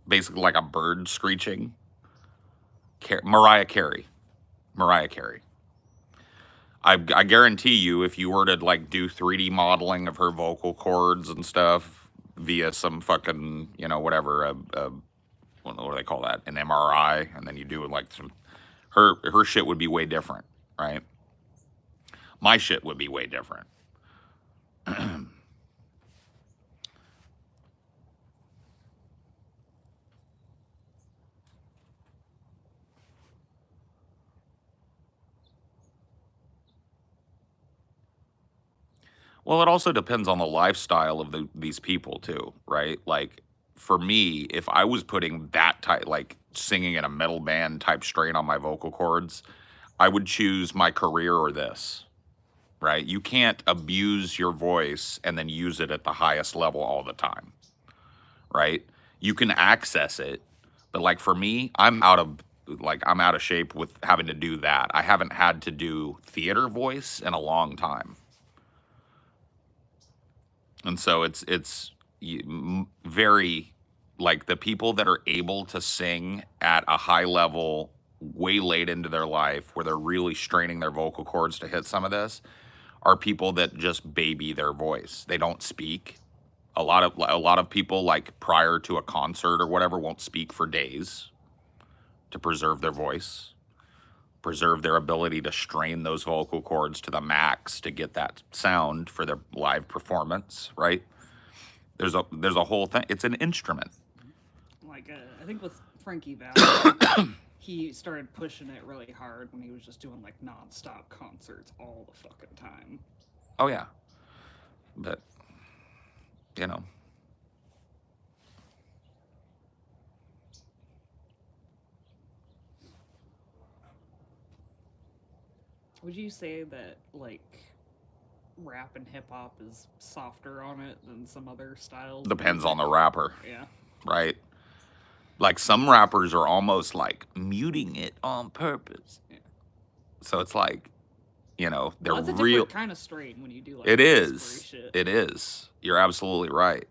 basically like a bird screeching. Mariah Carey. Mariah Carey. I guarantee you, if you were to like do 3D modeling of her vocal cords and stuff via some fucking, you know, whatever, what do they call that? An MRI, and then you do like some, her shit would be way different, right? My shit would be way different. Well, it also depends on the lifestyle of these people too, right? Like for me, if I was putting that type, like singing in a metal band type strain on my vocal cords, I would choose my career or this, right? You can't abuse your voice and then use it at the highest level all the time, right? You can access it, but like for me, I'm out of shape with having to do that. I haven't had to do theater voice in a long time. And so it's very, like, the people that are able to sing at a high level way late into their life where they're really straining their vocal cords to hit some of this are people that just baby their voice. They don't speak. A lot of people, like prior to a concert or whatever, won't speak for days to preserve their voice, preserve their ability to strain those vocal cords to the max to get that sound for their live performance, right? There's a whole thing. It's an instrument. Like, I think with Frankie Valli, he started pushing it really hard when he was just doing like non-stop concerts all the fucking time. Oh yeah. But, you know. Would you say that, like, rap and hip-hop is softer on it than some other styles? Depends on the rapper. Yeah. Right? Like, some rappers are almost like muting it on purpose. Yeah. So it's like, you know, they're Well, that's a real. different kind of strain when you do like It whispery is. shit. It is. You're absolutely right.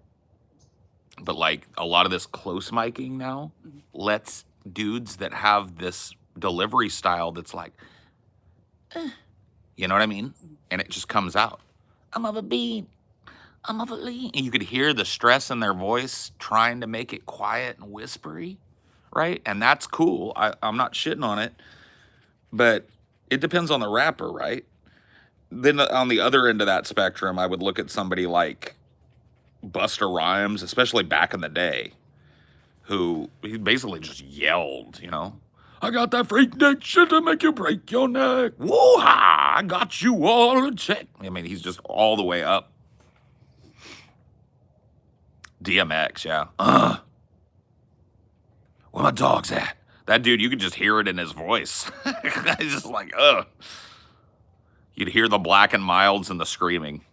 But like a lot of this close miking now lets dudes that have this delivery style that's like, you know what I mean? And it just comes out. I'm of a bean. I'm of a lean. And you could hear the stress in their voice trying to make it quiet and whispery, right? And that's cool. I'm not shitting on it. But it depends on the rapper, right? Then on the other end of that spectrum, I would look at somebody like Busta Rhymes, especially back in the day, who he basically just yelled, you know, I got that freak neck shit to make you break your neck. Woo-ha! I got you all in check. I mean, he's just all the way up. DMX, yeah. Where my dog's at? That dude, you could just hear it in his voice. He's just like, You'd hear the black and milds and the screaming.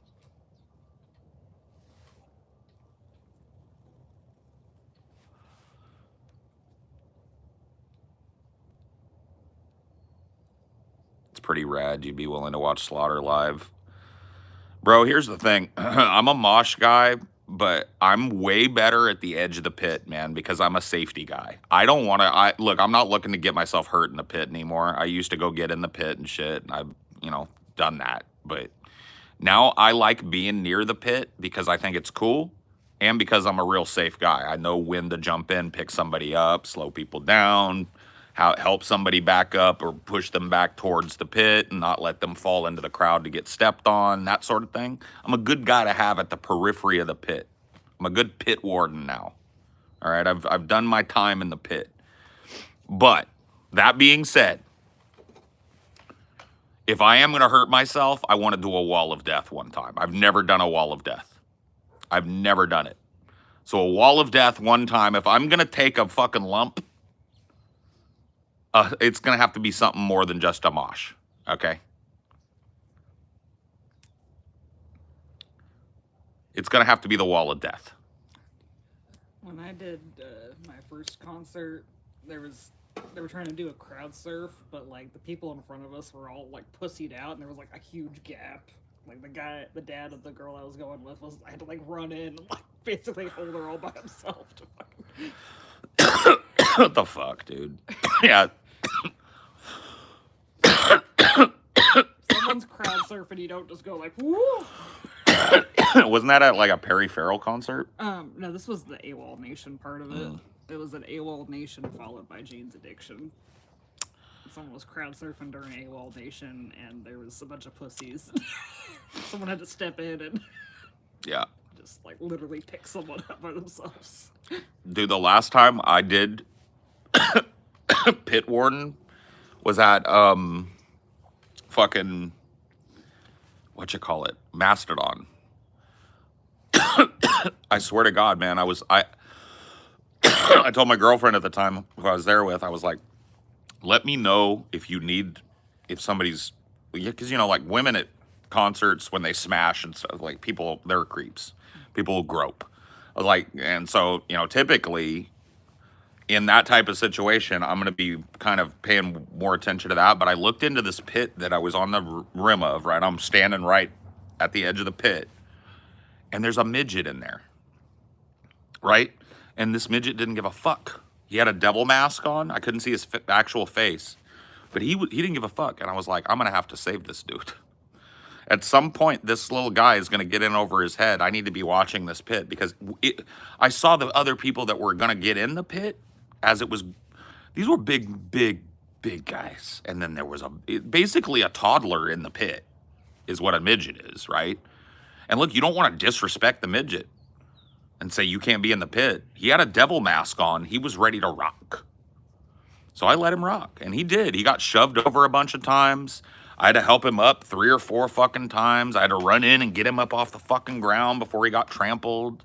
It's pretty rad. You'd be willing to watch Slaughter live. Bro, here's the thing. I'm a mosh guy, but I'm way better at the edge of the pit, man, because I'm a safety guy. I don't want to, look, I'm not looking to get myself hurt in the pit anymore. I used to go get in the pit and shit, and I've, done that. But now I like being near the pit because I think it's cool and because I'm a real safe guy. I know when to jump in, pick somebody up, slow people down, help somebody back up or push them back towards the pit and not let them fall into the crowd to get stepped on, that sort of thing. I'm a good guy to have at the periphery of the pit. I'm a good pit warden now. All right, I've done my time in the pit. But that being said, if I am going to hurt myself, I want to do a wall of death one time. I've never done a wall of death. I've never done it. So a wall of death one time, if I'm going to take a fucking lump, it's going to have to be something more than just a mosh, okay? It's going to have to be the wall of death. When I did my first concert, they were trying to do a crowd surf, but like the people in front of us were all like pussied out, and there was like a huge gap. Like the dad of the girl I was going with I had to like run in and like basically hold her all by himself to fucking. What the fuck, dude? Yeah. Someone's crowd surfing, you don't just go like, woo! Wasn't that at like a Perry Farrell concert? No, this was the AWOL Nation part of it. It was an AWOL Nation followed by Jane's Addiction. Someone was crowd surfing during AWOL Nation, and there was a bunch of pussies. Someone had to step in and just like literally pick someone up by themselves. Dude, the last time I did pit warden was at fucking Mastodon. I swear to God, man, I told my girlfriend at the time who I was there with, I was like, let me know if somebody's, because like women at concerts when they smash and stuff, like people, they're creeps. People will grope. I was like, and so typically in that type of situation, I'm going to be kind of paying more attention to that. But I looked into this pit that I was on the rim of, right? I'm standing right at the edge of the pit, and there's a midget in there, right? And this midget didn't give a fuck. He had a devil mask on. I couldn't see his actual face, but he didn't give a fuck. And I was like, I'm going to have to save this dude. At some point, this little guy is going to get in over his head. I need to be watching this pit because I saw the other people that were going to get in the pit as it was. These were big, big, big guys. And then there was basically a toddler in the pit is what a midget is, right? And look, you don't want to disrespect the midget and say you can't be in the pit. He had a devil mask on. He was ready to rock. So I let him rock. And he did. He got shoved over a bunch of times. I had to help him up 3 or 4 fucking times. I had to run in and get him up off the fucking ground before he got trampled.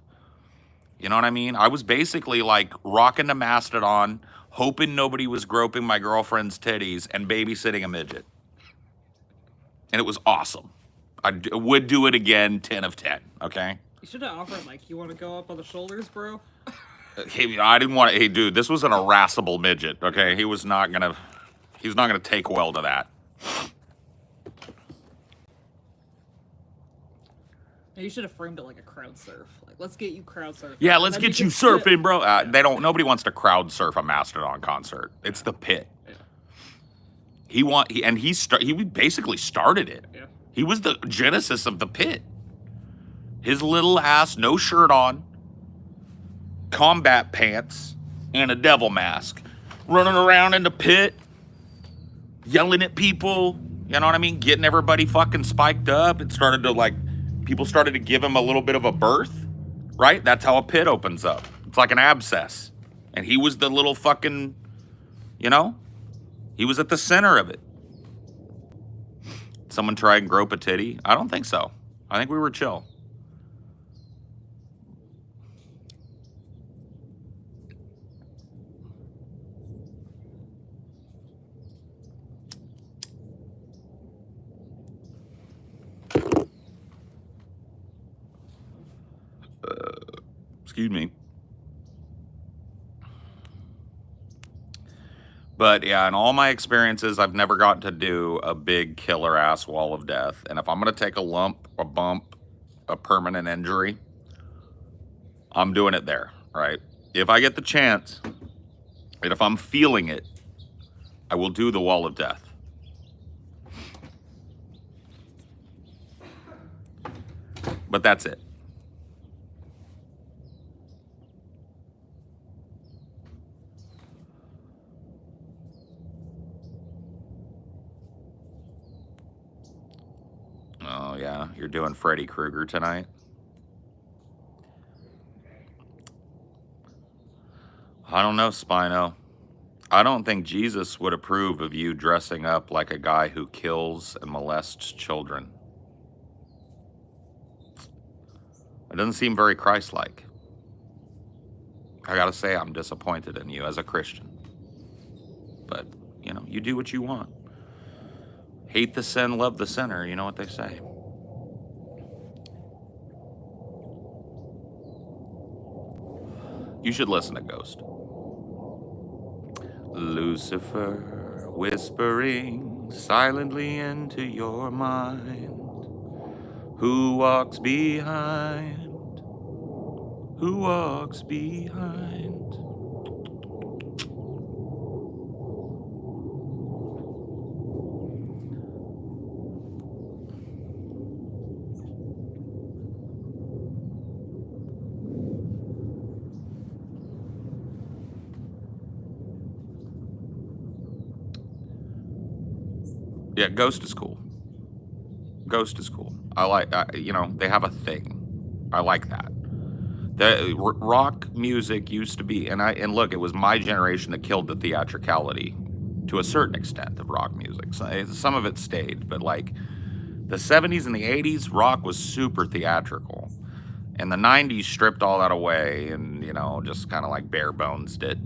You know what I mean? I was basically like rocking the Mastodon, hoping nobody was groping my girlfriend's titties and babysitting a midget. And it was awesome. I would do it again, 10 of 10, okay? You should have offered, like, you want to go up on the shoulders, bro? Hey, I didn't want to, hey, dude, this was an irascible midget, okay? He was not gonna take well to that. You should have framed it like a crowd surf. Like, let's get you crowd surfing. Yeah, let's get you surfing, bro. Nobody wants to crowd surf a Mastodon concert. It's the pit. Yeah. He basically started it. Yeah. He was the genesis of the pit. His little ass, no shirt on, combat pants, and a devil mask, running around in the pit, yelling at people, you know what I mean? Getting everybody fucking spiked up. It started to people started to give him a little bit of a berth, right? That's how a pit opens up. It's like an abscess. And he was the little fucking, he was at the center of it. Someone try and grope a titty? I don't think so. I think we were chill. Excuse me. But yeah, in all my experiences, I've never gotten to do a big killer ass wall of death. And if I'm going to take a lump, a bump, a permanent injury, I'm doing it there, right? If I get the chance, and if I'm feeling it, I will do the wall of death. But that's it. Oh, yeah. You're doing Freddy Krueger tonight? I don't know, Spino. I don't think Jesus would approve of you dressing up like a guy who kills and molests children. It doesn't seem very Christ-like. I gotta say, I'm disappointed in you as a Christian. But, you know, you do what you want. Hate the sin, love the sinner. You know what they say. You should listen to Ghost. Lucifer whispering silently into your mind. Who walks behind? Who walks behind? Yeah, Ghost is cool. Ghost is cool. I like, you know, they have a thing. I like that. The rock music used to be, and look, it was my generation that killed the theatricality to a certain extent of rock music. So, some of it stayed, but like the 70s and the 80s, rock was super theatrical. And the 90s stripped all that away and, you know, just kind of like bare bones did.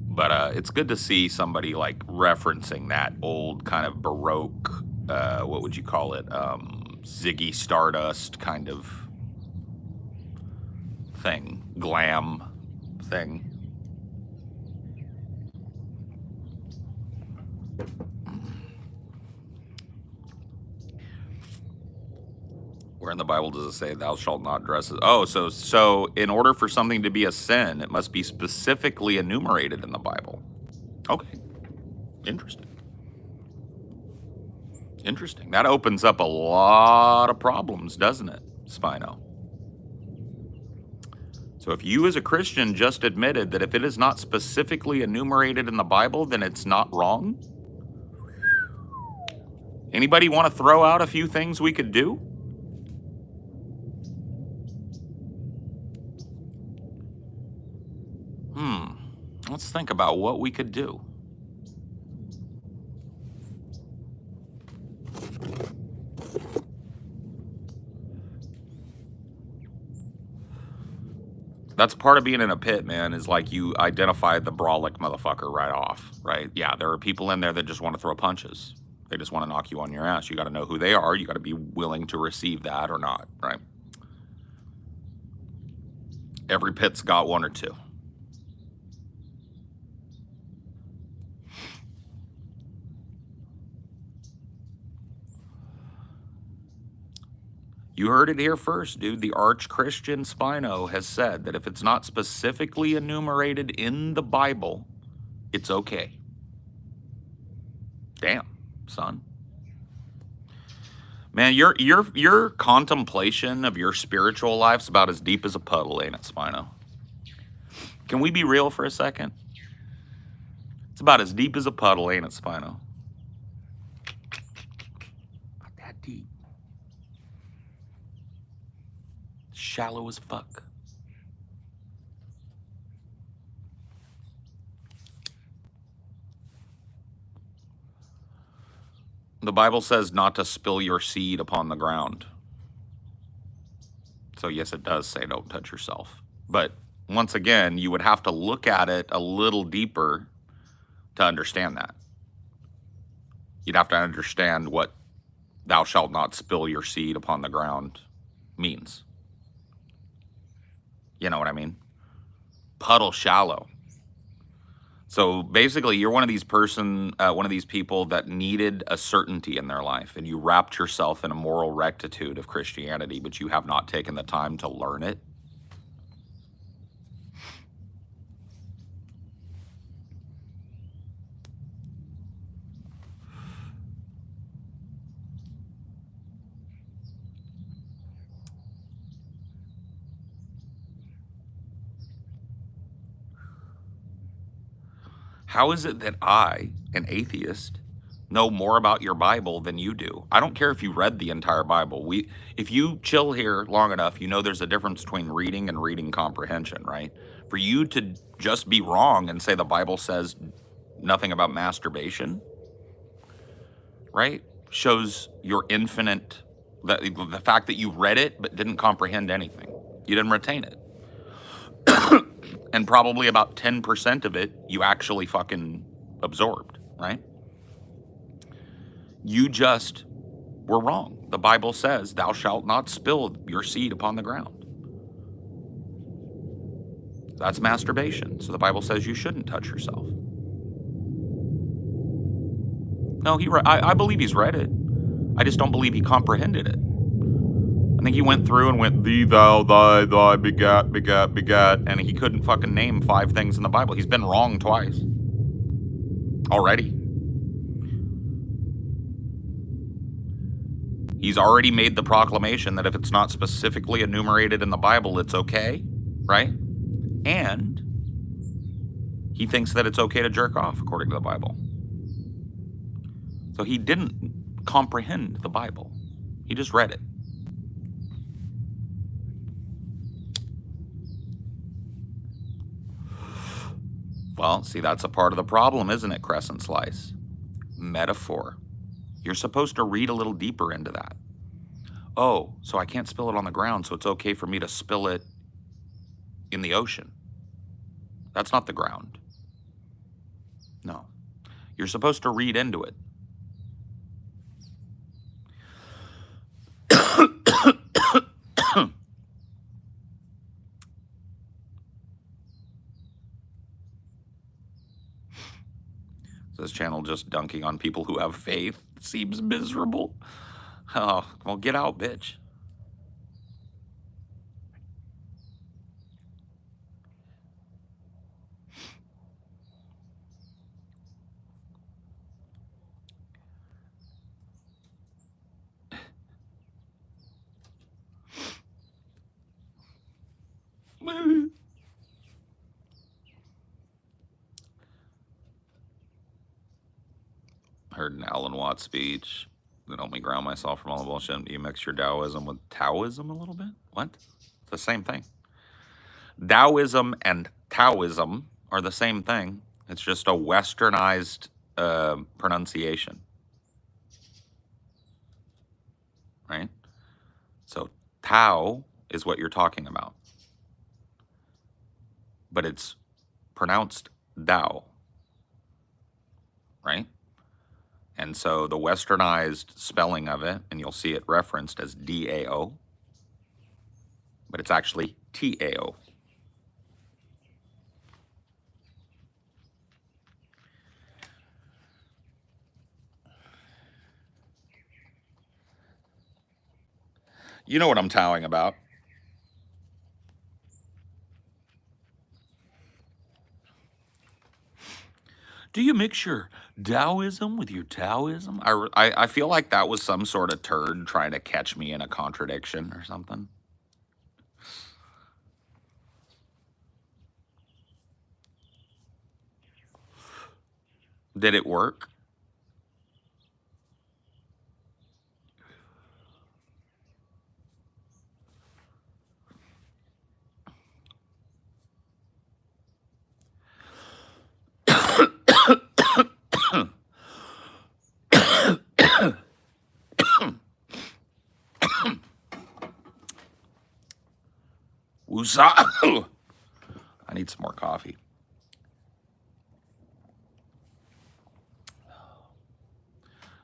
But it's good to see somebody like referencing that old kind of Baroque, what would you call it? Ziggy Stardust kind of thing, glam thing. Where in the Bible does it say thou shalt not dress as... Oh, so in order for something to be a sin, it must be specifically enumerated in the Bible. Okay. Interesting. Interesting. That opens up a lot of problems, doesn't it, Spino? So if you as a Christian just admitted that if it is not specifically enumerated in the Bible, then it's not wrong? Anybody want to throw out a few things we could do? Let's think about what we could do. That's part of being in a pit, man, is like you identify the brawlic motherfucker right off, right? Yeah, there are people in there that just want to throw punches. They just want to knock you on your ass. You got to know who they are. You got to be willing to receive that or not, right? Every pit's got one or two. You heard it here first, dude. The arch-Christian Spino has said that if it's not specifically enumerated in the Bible, it's okay. Damn, son. Man, your contemplation of your spiritual life's about as deep as a puddle, ain't it, Spino? Can we be real for a second? It's about as deep as a puddle, ain't it, Spino? Not that deep. Shallow as fuck. The Bible says not to spill your seed upon the ground. So yes, it does say don't touch yourself. But once again, you would have to look at it a little deeper to understand that. You'd have to understand what thou shalt not spill your seed upon the ground means. You know what I mean? Puddle shallow. So basically, you're one of these people that needed a certainty in their life, and you wrapped yourself in a moral rectitude of Christianity, but you have not taken the time to learn it. How is it that I, an atheist, know more about your Bible than you do? I don't care if you read the entire Bible. If you chill here long enough, you know there's a difference between reading and reading comprehension, right? For you to just be wrong and say the Bible says nothing about masturbation, right, shows your infinite, the fact that you read it but didn't comprehend anything. You didn't retain it. And probably about 10% of it you actually fucking absorbed, right? You just were wrong. The Bible says, thou shalt not spill your seed upon the ground. That's masturbation. So the Bible says you shouldn't touch yourself. No, I believe he's read it. I just don't believe he comprehended it. I think he went through and went, thee, thou, thy, begat, begat, begat, and he couldn't fucking name 5 things in the Bible. He's been wrong twice already. He's already made the proclamation that if it's not specifically enumerated in the Bible, it's okay, right? And he thinks that it's okay to jerk off, according to the Bible. So he didn't comprehend the Bible. He just read it. Well, see, that's a part of the problem, isn't it, Crescent Slice? Metaphor. You're supposed to read a little deeper into that. Oh, so I can't spill it on the ground, so it's okay for me to spill it in the ocean. That's not the ground. No. You're supposed to read into it. This channel just dunking on people who have faith seems miserable. Oh, well, get out, bitch. Heard an Alan Watts speech that helped me ground myself from all the bullshit. Do you mix your Taoism with Taoism a little bit? What? It's the same thing. Taoism and Taoism are the same thing. It's just a westernized pronunciation. Right? So Tao is what you're talking about. But it's pronounced Tao. Right? And so the westernized spelling of it, and you'll see it referenced as D-A-O, but it's actually T-A-O. You know what I'm towing about. Do you mix your Taoism with your Taoism? I feel like that was some sort of turd trying to catch me in a contradiction or something. Did it work? Woosah! I need some more coffee.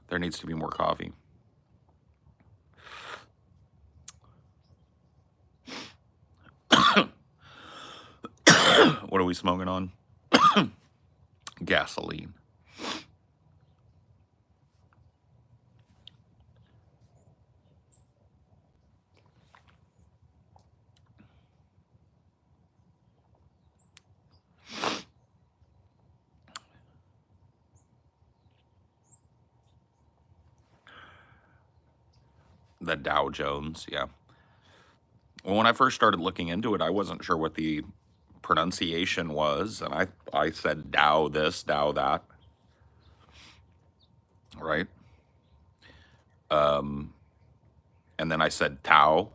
There needs to be more coffee. What are we smoking on? gasoline. The Dow Jones, yeah. Well, when I first started looking into it, I wasn't sure what the pronunciation was, and I said Dow this, Dow that, right? And then I said Tao.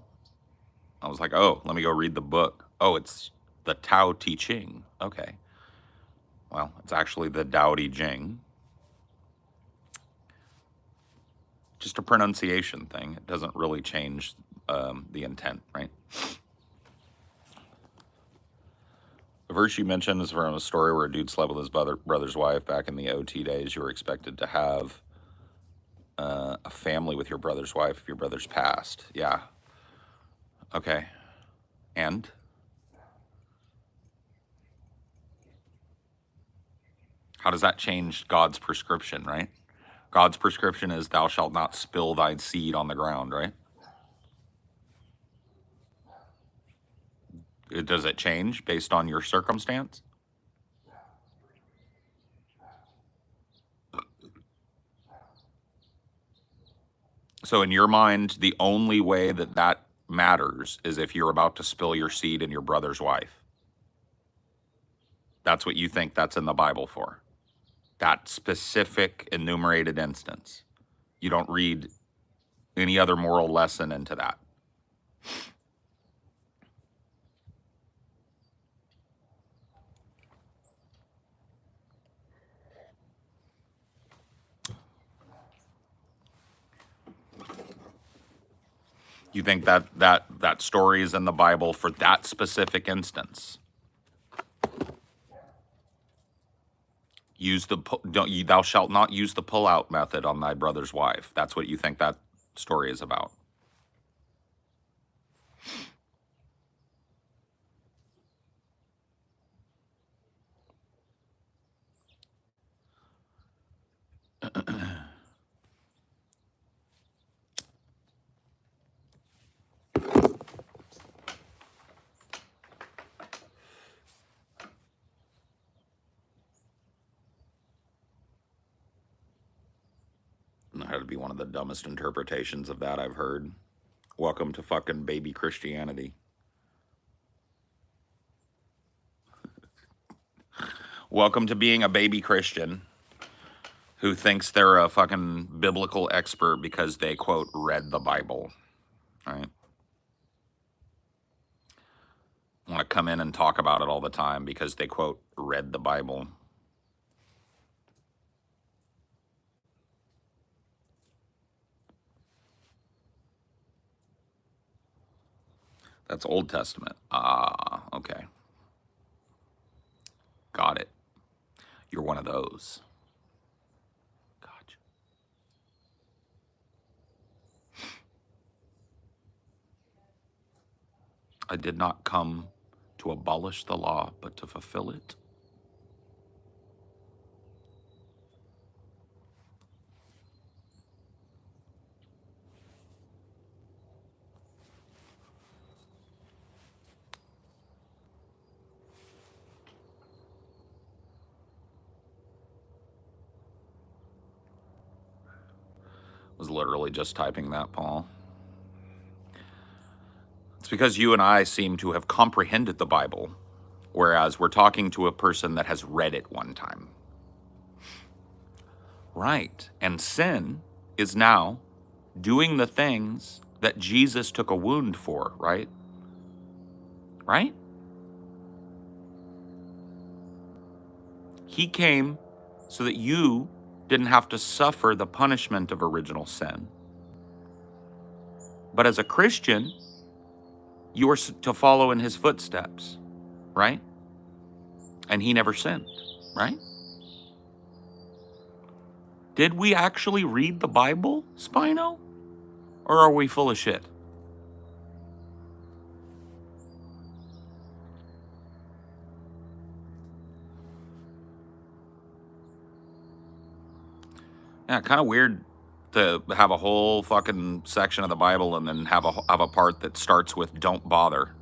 I was like, oh, let me go read the book. Oh, it's the Tao Te Ching. Okay. Well, it's actually the Tao Te Ching. Just a pronunciation thing. It doesn't really change the intent, right? The verse you mentioned is from a story where a dude slept with his brother's wife back in the OT days. You were expected to have a family with your brother's wife if your brother's passed. Yeah. Okay. And? How does that change God's prescription, right? God's prescription is thou shalt not spill thy seed on the ground, right? Does it change based on your circumstance? So in your mind, the only way that that matters is if you're about to spill your seed in your brother's wife. That's what you think that's in the Bible for. That specific enumerated instance. You don't read any other moral lesson into that. You think that story is in the Bible for that specific instance. Thou shalt not use the pull-out method on thy brother's wife. That's what you think that story is about. That had to be one of the dumbest interpretations of that I've heard. Welcome to fucking baby Christianity. Welcome to being a baby Christian who thinks they're a fucking biblical expert because they, quote, read the Bible, right? Want to come in and talk about it all the time because they, quote, read the Bible. That's Old Testament. Ah, okay. Got it. You're one of those. Gotcha. I did not come to abolish the law, but to fulfill it. Was literally just typing that, Paul. It's because you and I seem to have comprehended the Bible, whereas we're talking to a person that has read it one time. Right. And sin is now doing the things that Jesus took a wound for, right? Right? He came so that you didn't have to suffer the punishment of original sin. But as a Christian, you are to follow in his footsteps, right? And he never sinned, right? Did we actually read the Bible, Spino? Or are we full of shit? Yeah, kind of weird to have a whole fucking section of the Bible and then have a part that starts with "Don't bother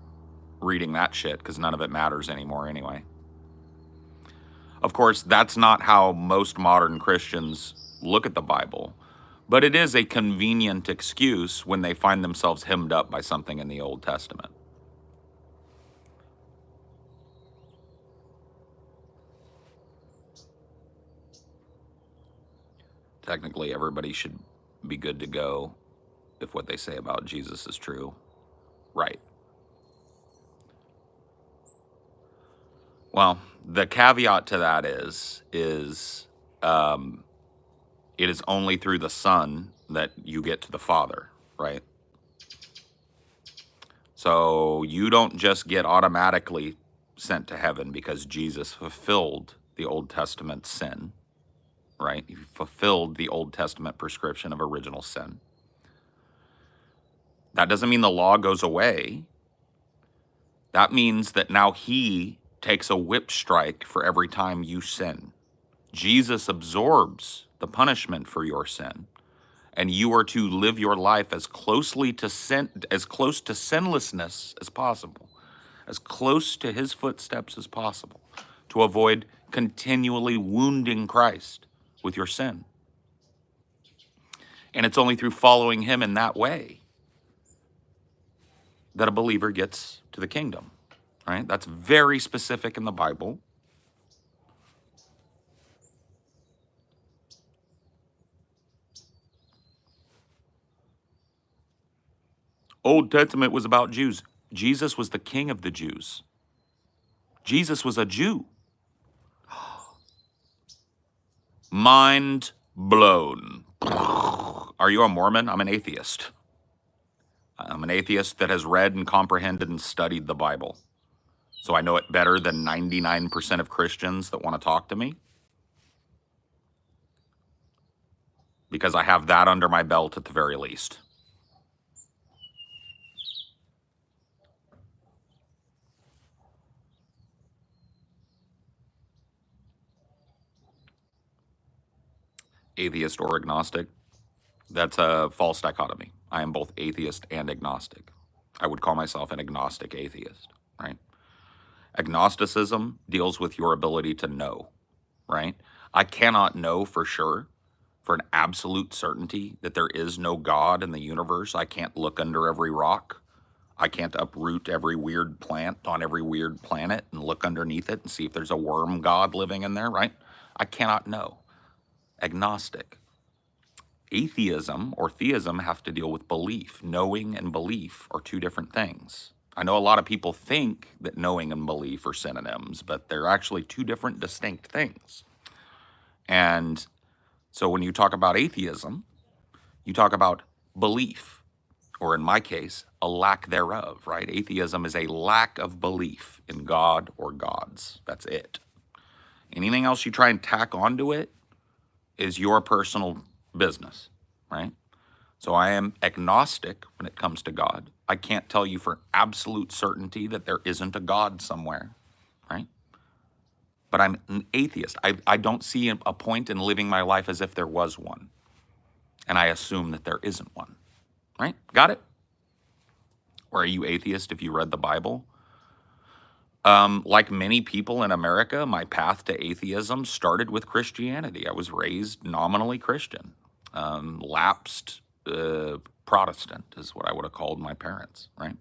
reading that shit because none of it matters anymore anyway." Of course, that's not how most modern Christians look at the Bible, but it is a convenient excuse when they find themselves hemmed up by something in the Old Testament. Technically, everybody should be good to go if what they say about Jesus is true. Right. Well, the caveat to that is it is only through the Son that you get to the Father, right? So you don't just get automatically sent to heaven because Jesus fulfilled the Old Testament sin, right? He fulfilled the Old Testament prescription of original sin. That doesn't mean the law goes away. That means that now he takes a whip strike for every time you sin. Jesus absorbs the punishment for your sin, and you are to live your life as closely to sin, as close to sinlessness as possible, as close to his footsteps as possible, to avoid continually wounding Christ with your sin. And it's only through following him in that way that a believer gets to the kingdom, right? That's very specific in the Bible. Old Testament was about Jews. Jesus was the king of the Jews. Jesus was a Jew. Mind blown. Are you a Mormon? I'm an atheist. I'm an atheist that has read and comprehended and studied the Bible. So I know it better than 99% of Christians that want to talk to me. Because I have that under my belt at the very least. Atheist or agnostic, that's a false dichotomy. I am both atheist and agnostic. I would call myself an agnostic atheist, right? Agnosticism deals with your ability to know, right? I cannot know for sure, for an absolute certainty, that there is no God in the universe. I can't look under every rock. I can't uproot every weird plant on every weird planet and look underneath it and see if there's a worm god living in there, right? I cannot know. Agnostic. Atheism or theism have to deal with belief. Knowing and belief are two different things. I know a lot of people think that knowing and belief are synonyms, but they're actually two different distinct things. And so when you talk about atheism, you talk about belief, or in my case, a lack thereof, right? Atheism is a lack of belief in God or gods. That's it. Anything else you try and tack onto it is your personal business, right? So I am agnostic when it comes to God. I can't tell you for absolute certainty that there isn't a God somewhere, right? But I'm an atheist. I don't see a point in living my life as if there was one. And I assume that there isn't one, right? Got it? Or are you atheist if you read the Bible? Like many people in America, my path to atheism started with Christianity. I was raised nominally Christian. Lapsed Protestant is what I would have called my parents, right?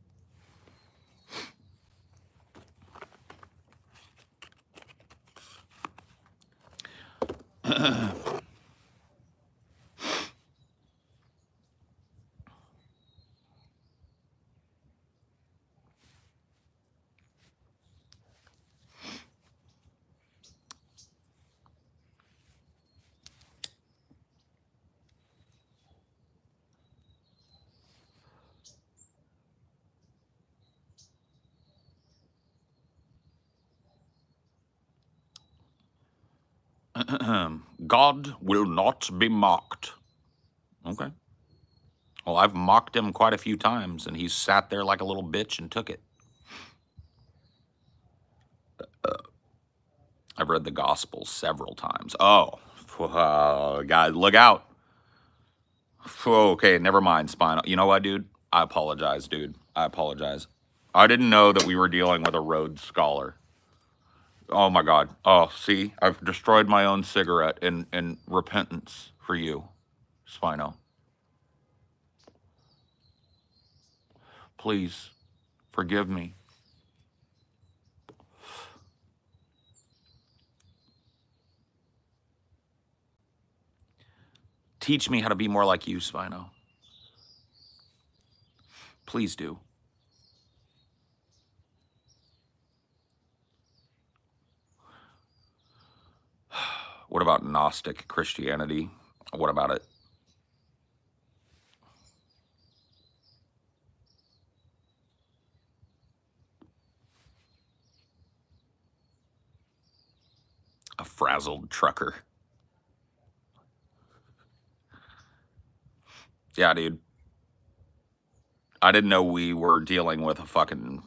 God will not be mocked. Okay. Well, I've mocked him quite a few times, and he's sat there like a little bitch and took it. I've read the Gospels several times. Oh, God, look out. Okay, never mind, Spinal. You know what, dude? I apologize, dude. I apologize. I didn't know that we were dealing with a Rhodes Scholar. Oh my God. Oh, see, I've destroyed my own cigarette in repentance for you, Spino. Please, forgive me. Teach me how to be more like you, Spino. Please do. What about Gnostic Christianity? What about it? A frazzled trucker. Yeah, dude. I didn't know we were dealing with a fucking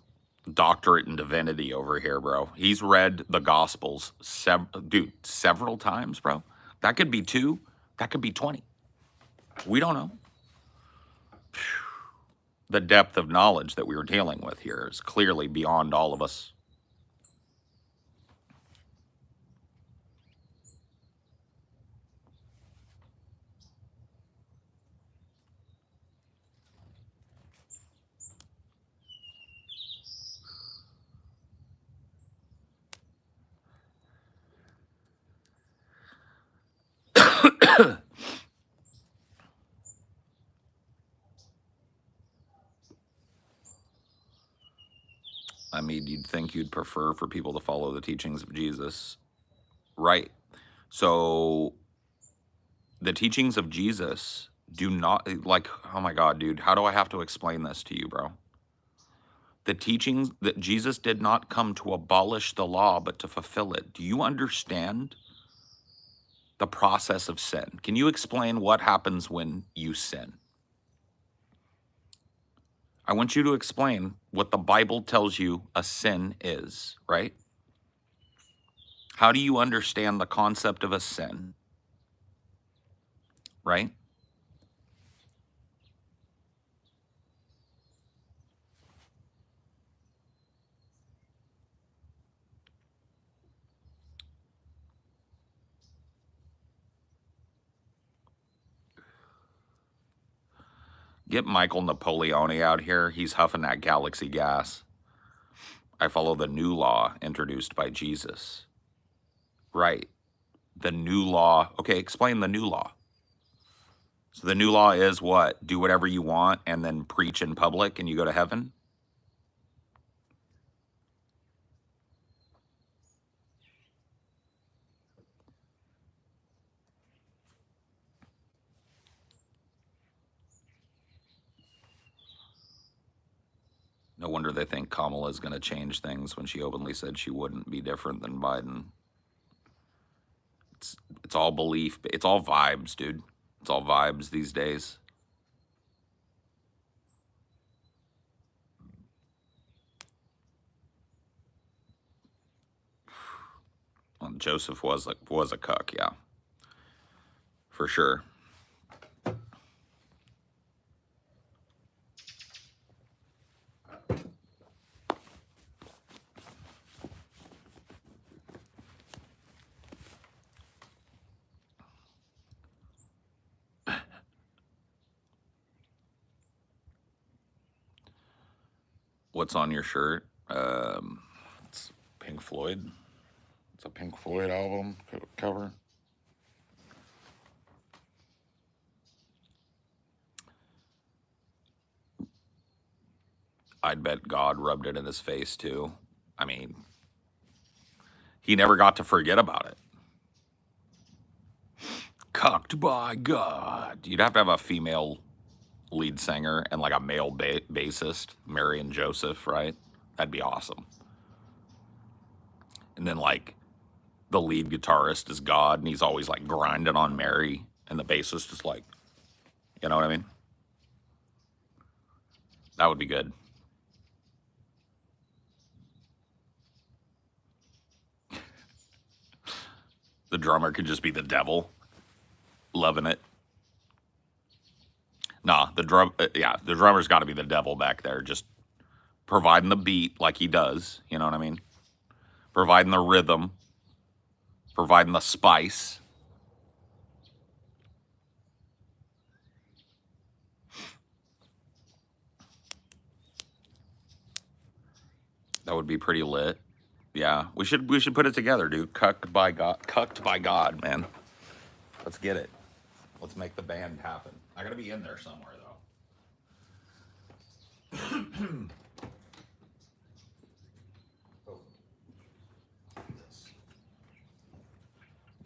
doctorate in divinity over here, bro. He's read the Gospels, several times, bro. That could be 2. That could be 20. We don't know. The depth of knowledge that we were dealing with here is clearly beyond all of us. I mean, you'd think you'd prefer for people to follow the teachings of Jesus, right? So the teachings of Jesus do not, like, oh my God, dude, how do I have to explain this to you, bro? The teachings that Jesus did not come to abolish the law, but to fulfill it. Do you understand the process of sin? Can you explain what happens when you sin? I want you to explain what the Bible tells you a sin is, right? How do you understand the concept of a sin, right? Get Michael Napoleone out here. He's huffing that galaxy gas. I follow the new law introduced by Jesus. Right. The new law. Okay, explain the new law. So the new law is what? Do whatever you want and then preach in public and you go to heaven? No wonder they think Kamala is going to change things when she openly said she wouldn't be different than Biden. It's all belief. It's all vibes, dude. It's all vibes these days. Well, Joseph was a cuck, yeah, for sure. What's on your shirt? It's Pink Floyd. It's a Pink Floyd album cover. I'd bet God rubbed it in his face too. I mean, he never got to forget about it. Cucked by God. You'd have to have a female lead singer and like a male bassist, Mary and Joseph, right? That'd be awesome. And then like the lead guitarist is God and he's always like grinding on Mary and the bassist is like, you know what I mean? That would be good. The drummer could just be the devil Loving it. Nah, the drummer's got to be the devil back there, just providing the beat like he does. You know what I mean? Providing the rhythm, providing the spice. That would be pretty lit. Yeah, we should put it together, dude. Cucked by God, man. Let's get it. Let's make the band happen. I gotta be in there somewhere though. Oh.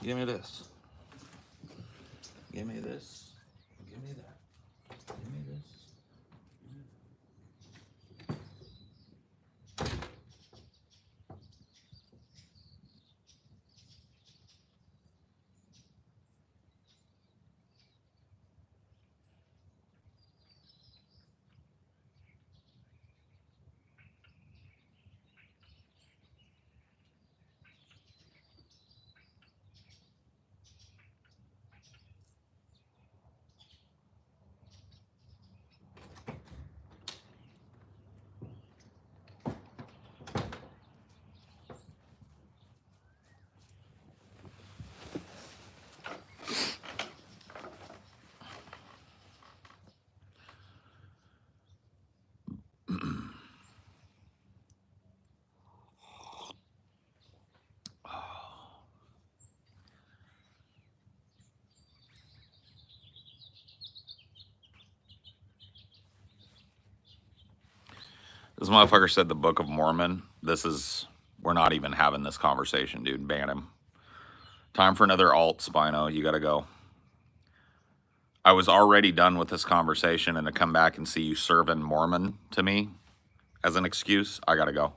Give me this. Give me this. Give me that. Give me this. This motherfucker said the Book of Mormon. We're not even having this conversation, dude. Ban him. Time for another alt, Spino. You gotta go. I was already done with this conversation, and to come back and see you serving Mormon to me as an excuse, I gotta go.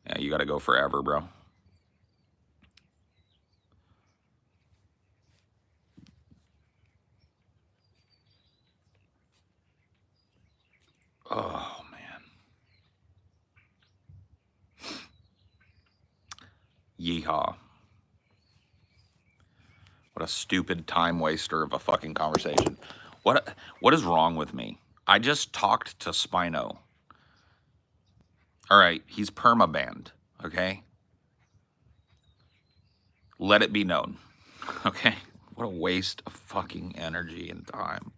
Yeah, you gotta go forever, bro. Oh, man. Yeehaw. What a stupid time waster of a fucking conversation. What is wrong with me? I just talked to Spino. All right, he's permabanned, okay? Let it be known, okay? What a waste of fucking energy and time.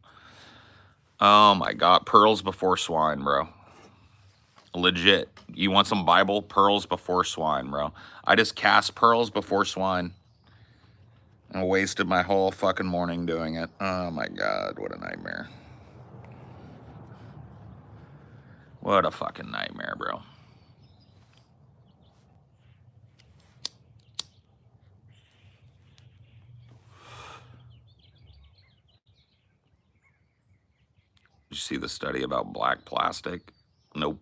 Oh my God, pearls before swine, bro. Legit. You want some Bible? Pearls before swine, bro. I just cast pearls before swine. I wasted my whole fucking morning doing it. Oh my God, what a nightmare. What a fucking nightmare, bro. Did you see the study about black plastic? Nope.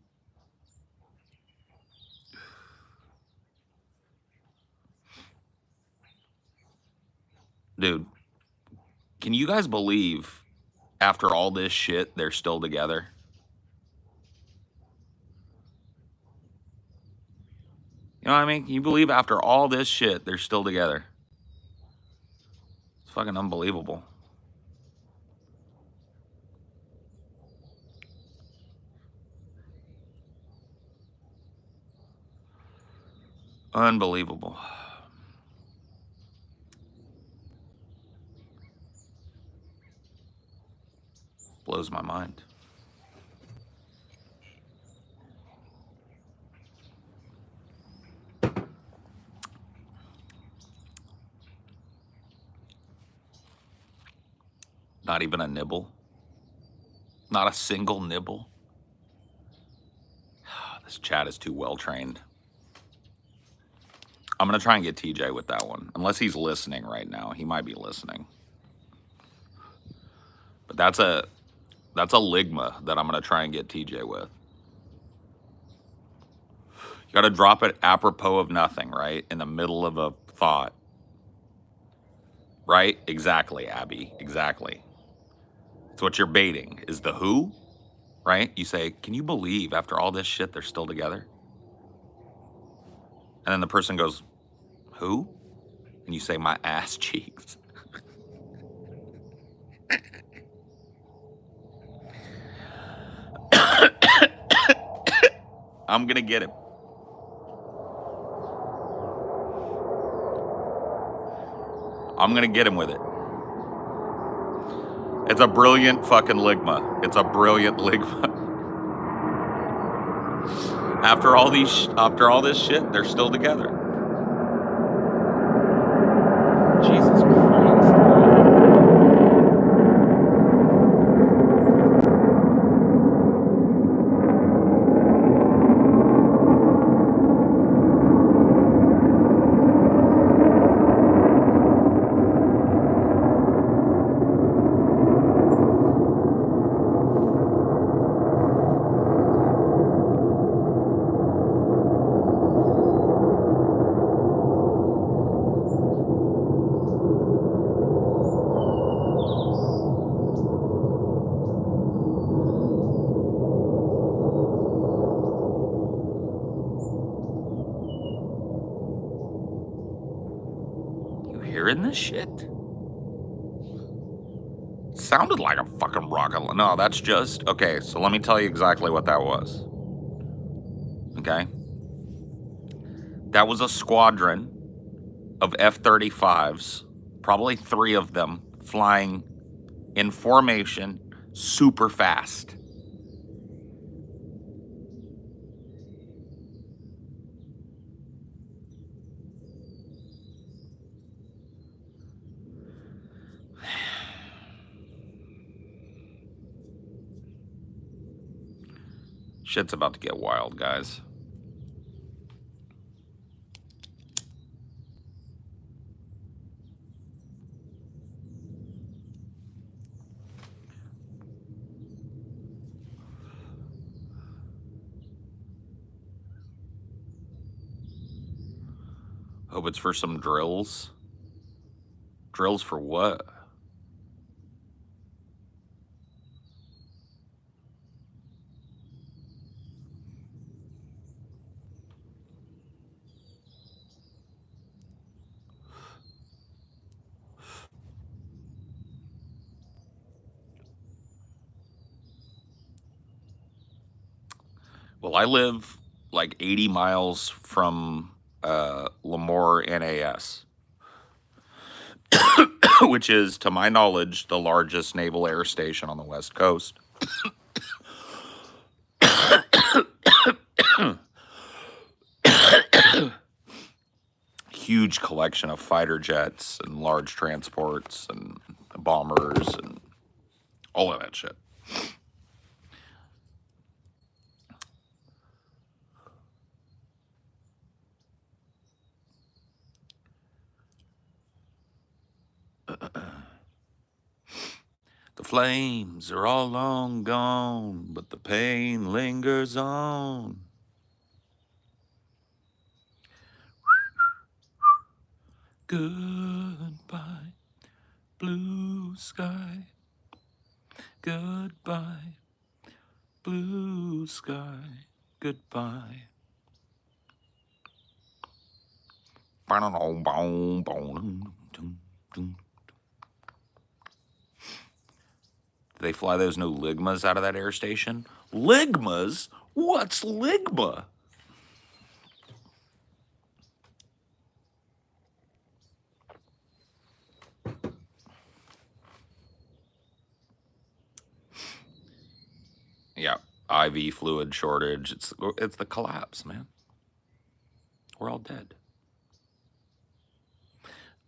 Dude, can you guys believe after all this shit, they're still together? You know what I mean? Can you believe after all this shit, they're still together? It's fucking unbelievable. Unbelievable. Blows my mind. Not even a nibble. Not a single nibble. This chat is too well trained. I'm going to try and get TJ with that one. Unless he's listening right now. He might be listening. But that's a Ligma that I'm going to try and get TJ with. You got to drop it apropos of nothing, right? In the middle of a thought. Right? Exactly, Abby. Exactly. It's what you're baiting. Is the who? Right? You say, can you believe after all this shit they're still together? And then the person goes, who? And you say, my ass cheeks. I'm gonna get him. I'm gonna get him with it. It's a brilliant fucking Ligma. It's a brilliant Ligma. After all this shit, they're still together. Jesus Christ. Hearing this shit? Sounded like a fucking rocket. No, that's just... Okay, so let me tell you exactly what that was. Okay? That was a squadron of F-35s, probably 3 of them, flying in formation super fast. Shit's about to get wild, guys. Hope it's for some drills. Drills for what? Well, I live like 80 miles from Lemoore NAS, which is, to my knowledge, the largest naval air station on the West Coast. Huge collection of fighter jets and large transports and bombers and all of that shit. The flames are all long gone, but the pain lingers on. Goodbye, blue sky. Goodbye, blue sky. Goodbye. Do they fly those new Ligmas out of that air station? Ligmas? What's Ligma? Yeah, IV fluid shortage. It's the collapse, man. We're all dead.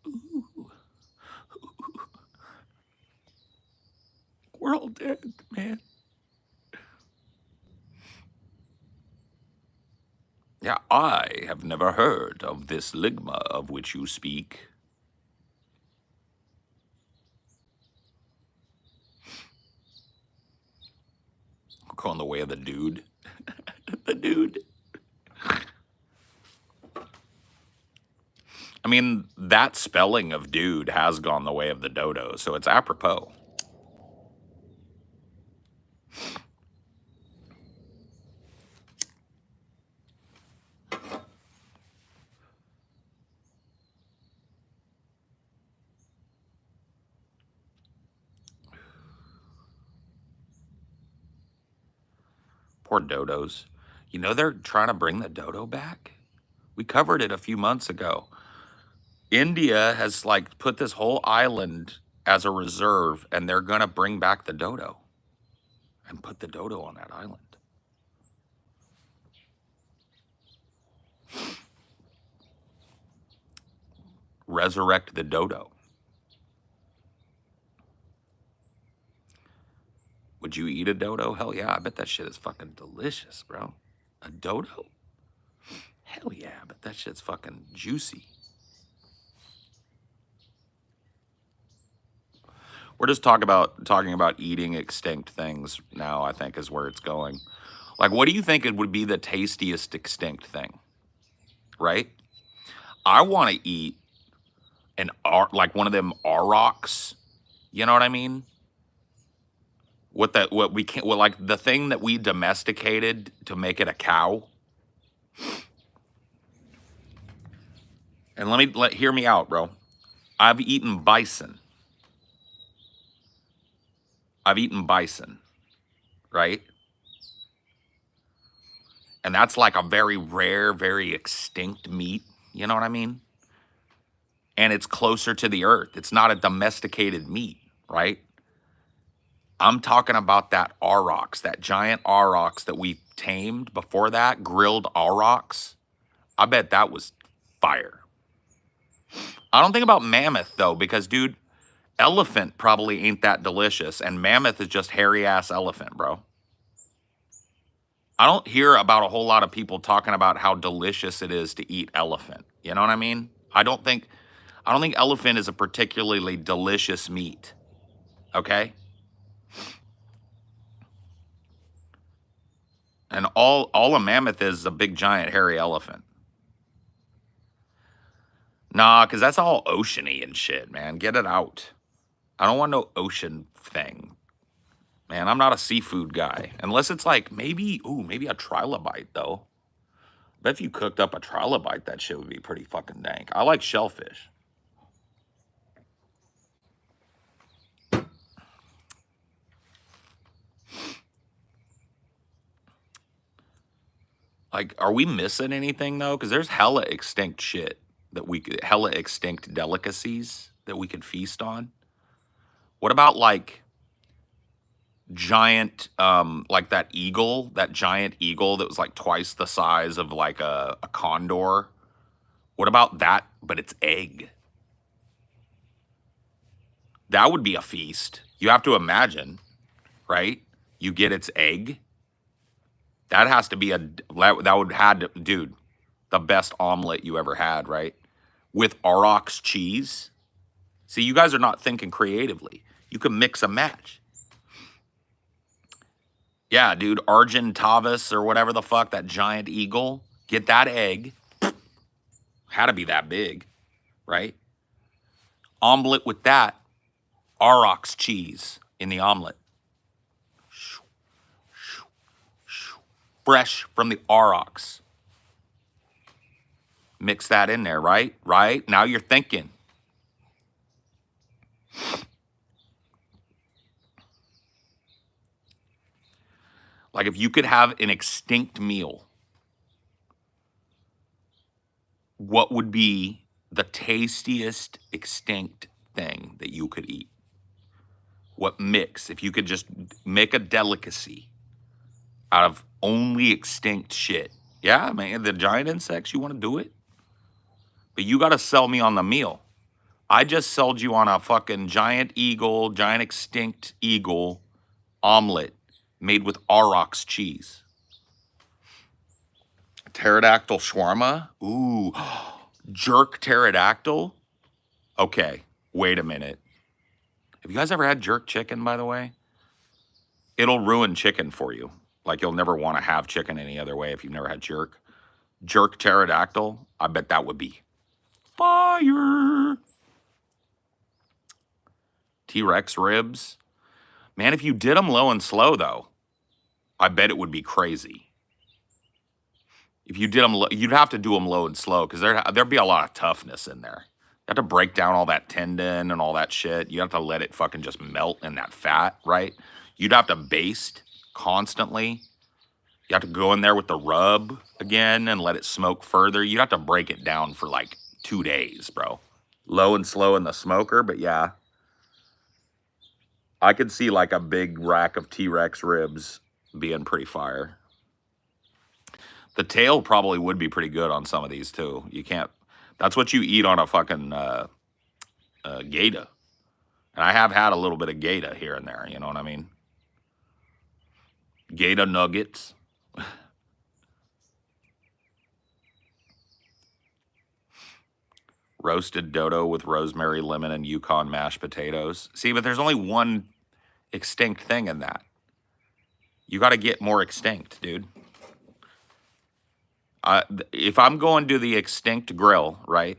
Ooh. We're all dead, man. Yeah, I have never heard of this Ligma of which you speak. Go on the way of the dude. The dude. I mean, that spelling of dude has gone the way of the dodo, so it's apropos. Poor dodos. You know they're trying to bring the dodo back? We covered it a few months ago. India has like put this whole island as a reserve, and they're gonna bring back the dodo and put the dodo on that island. Resurrect the dodo. Would you eat a dodo? Hell yeah, I bet that shit is fucking delicious, bro. A dodo? Hell yeah, I bet that shit's fucking juicy. We're just talking about eating extinct things now, I think is where it's going. Like, what do you think it would be the tastiest extinct thing? Right? I want to eat like one of them aurochs. You know what I mean? What like the thing that we domesticated to make it a cow. And hear me out, bro. I've eaten bison. Right? And that's like a very rare, very extinct meat. You know what I mean? And it's closer to the earth. It's not a domesticated meat, right? I'm talking about that aurochs, that giant aurochs that we tamed before that, grilled aurochs. I bet that was fire. I don't think about mammoth, though, because, dude, elephant probably ain't that delicious, and mammoth is just hairy-ass elephant, bro. I don't hear about a whole lot of people talking about how delicious it is to eat elephant. You know what I mean? I don't think elephant is a particularly delicious meat. Okay? And all a mammoth is a big giant hairy elephant. Nah, because that's all oceany and shit, man. Get it out. I don't want no ocean thing. Man, I'm not a seafood guy. Unless it's like maybe a trilobite, though. Bet if you cooked up a trilobite, that shit would be pretty fucking dank. I like shellfish. Like, are we missing anything, though? Because there's hella extinct shit hella extinct delicacies that we could feast on. What about, like, giant, like that giant eagle that was, like, twice the size of, like, a condor? What about that, but it's egg? That would be a feast. You have to imagine, right? You get its egg. That has to be dude, the best omelet you ever had, right? With aurochs cheese. See, you guys are not thinking creatively. You can mix and match. Yeah, dude, Argentavis or whatever the fuck, that giant eagle. Get that egg. Had to be that big, right? Omelet with that. Aurochs cheese in the omelet. Fresh from the aurochs. Mix that in there, right? Right? Now you're thinking. Like if you could have an extinct meal, what would be the tastiest extinct thing that you could eat? What mix? If you could just make a delicacy out of only extinct shit. Yeah, man, the giant insects, you want to do it? But you got to sell me on the meal. I just sold you on a fucking giant extinct eagle omelet made with aurochs cheese. Pterodactyl shawarma? Ooh, jerk pterodactyl? Okay, wait a minute. Have you guys ever had jerk chicken, by the way? It'll ruin chicken for you. Like, you'll never want to have chicken any other way if you've never had jerk. Jerk pterodactyl, I bet that would be fire. T-Rex ribs. Man, if you did them low and slow, though, I bet it would be crazy. If you did them, you'd have to do them low and slow because there'd be a lot of toughness in there. You have to break down all that tendon and all that shit. You have to let it fucking just melt in that fat, right? You'd have to baste constantly. You have to go in there with the rub again and let it smoke further. You'd have to break it down for like 2 days, bro. Low and slow in the smoker, but yeah. I could see like a big rack of T-Rex ribs being pretty fire. The tail probably would be pretty good on some of these too. You can't, that's what you eat on a fucking gator. And I have had a little bit of gator here and there, you know what I mean? Gator nuggets. Roasted dodo with rosemary, lemon, and Yukon mashed potatoes. See, but there's only one extinct thing in that. You got to get more extinct, dude. If I'm going to the extinct grill, right,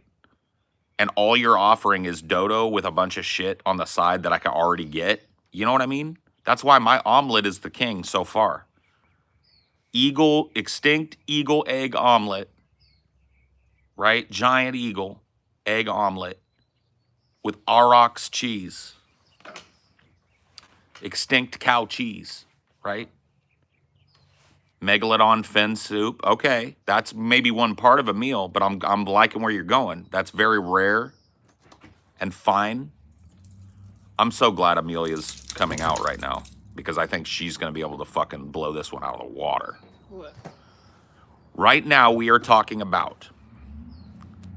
and all you're offering is dodo with a bunch of shit on the side that I can already get, you know what I mean? That's why my omelet is the king so far. Extinct eagle egg omelet, right? Giant eagle egg omelet with Aurochs cheese. Extinct cow cheese, right? Megalodon fin soup. Okay, that's maybe one part of a meal, but I'm liking where you're going. That's very rare and fine. I'm so glad Amelia's coming out right now because I think she's going to be able to fucking blow this one out of the water. What? Right now we are talking about,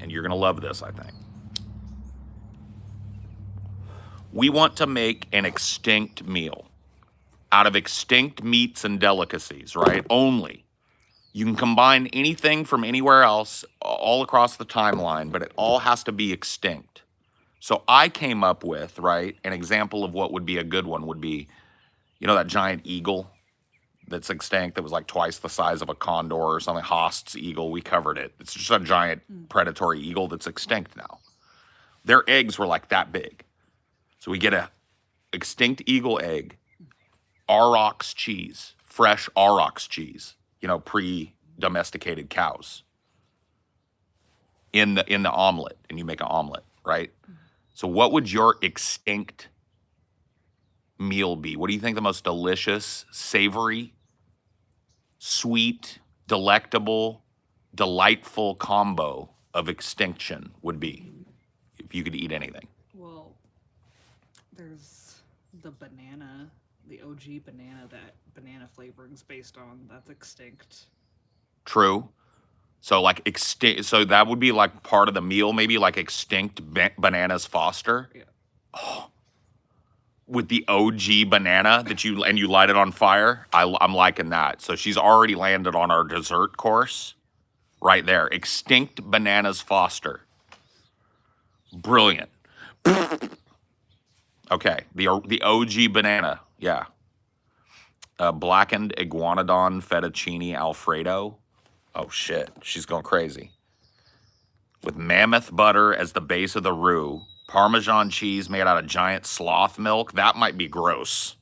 and you're going to love this, I think. We want to make an extinct meal out of extinct meats and delicacies, right? Only. You can combine anything from anywhere else all across the timeline, but it all has to be extinct. So I came up with, right, an example of what would be a good one would be, you know, that giant eagle that's extinct that was like twice the size of a condor or something, Haast's eagle. We covered it. It's just a giant predatory eagle that's extinct now. Their eggs were like that big. So we get a extinct eagle egg, Aurochs cheese, fresh Aurochs cheese, you know, pre-domesticated cows in the omelet, and you make an omelet, right? So what would your extinct meal be? What do you think the most delicious, savory, sweet, delectable, delightful combo of extinction would be if you could eat anything? Well, there's the banana, the OG banana that banana flavorings based on. That's extinct. True. So like extinct. So that would be like part of the meal, maybe like extinct bananas Foster. Yeah. Oh, with the OG banana that you light it on fire. I'm liking that. So she's already landed on our dessert course, right there. Extinct bananas Foster. Brilliant. Okay, the OG banana, yeah. Blackened iguanodon fettuccine Alfredo. Oh shit, she's going crazy. With mammoth butter as the base of the roux, Parmesan cheese made out of giant sloth milk. That might be gross.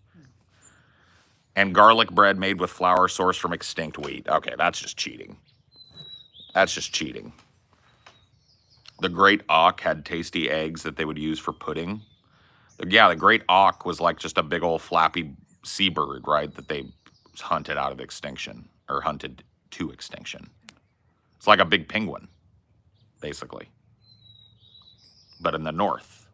And garlic bread made with flour sourced from extinct wheat. Okay, that's just cheating. That's just cheating. The Great Auk had tasty eggs that they would use for pudding. Yeah, the Great Auk was like just a big old flappy seabird, right? That they hunted out of extinction or hunted to extinction. It's like a big penguin, basically, but in the north.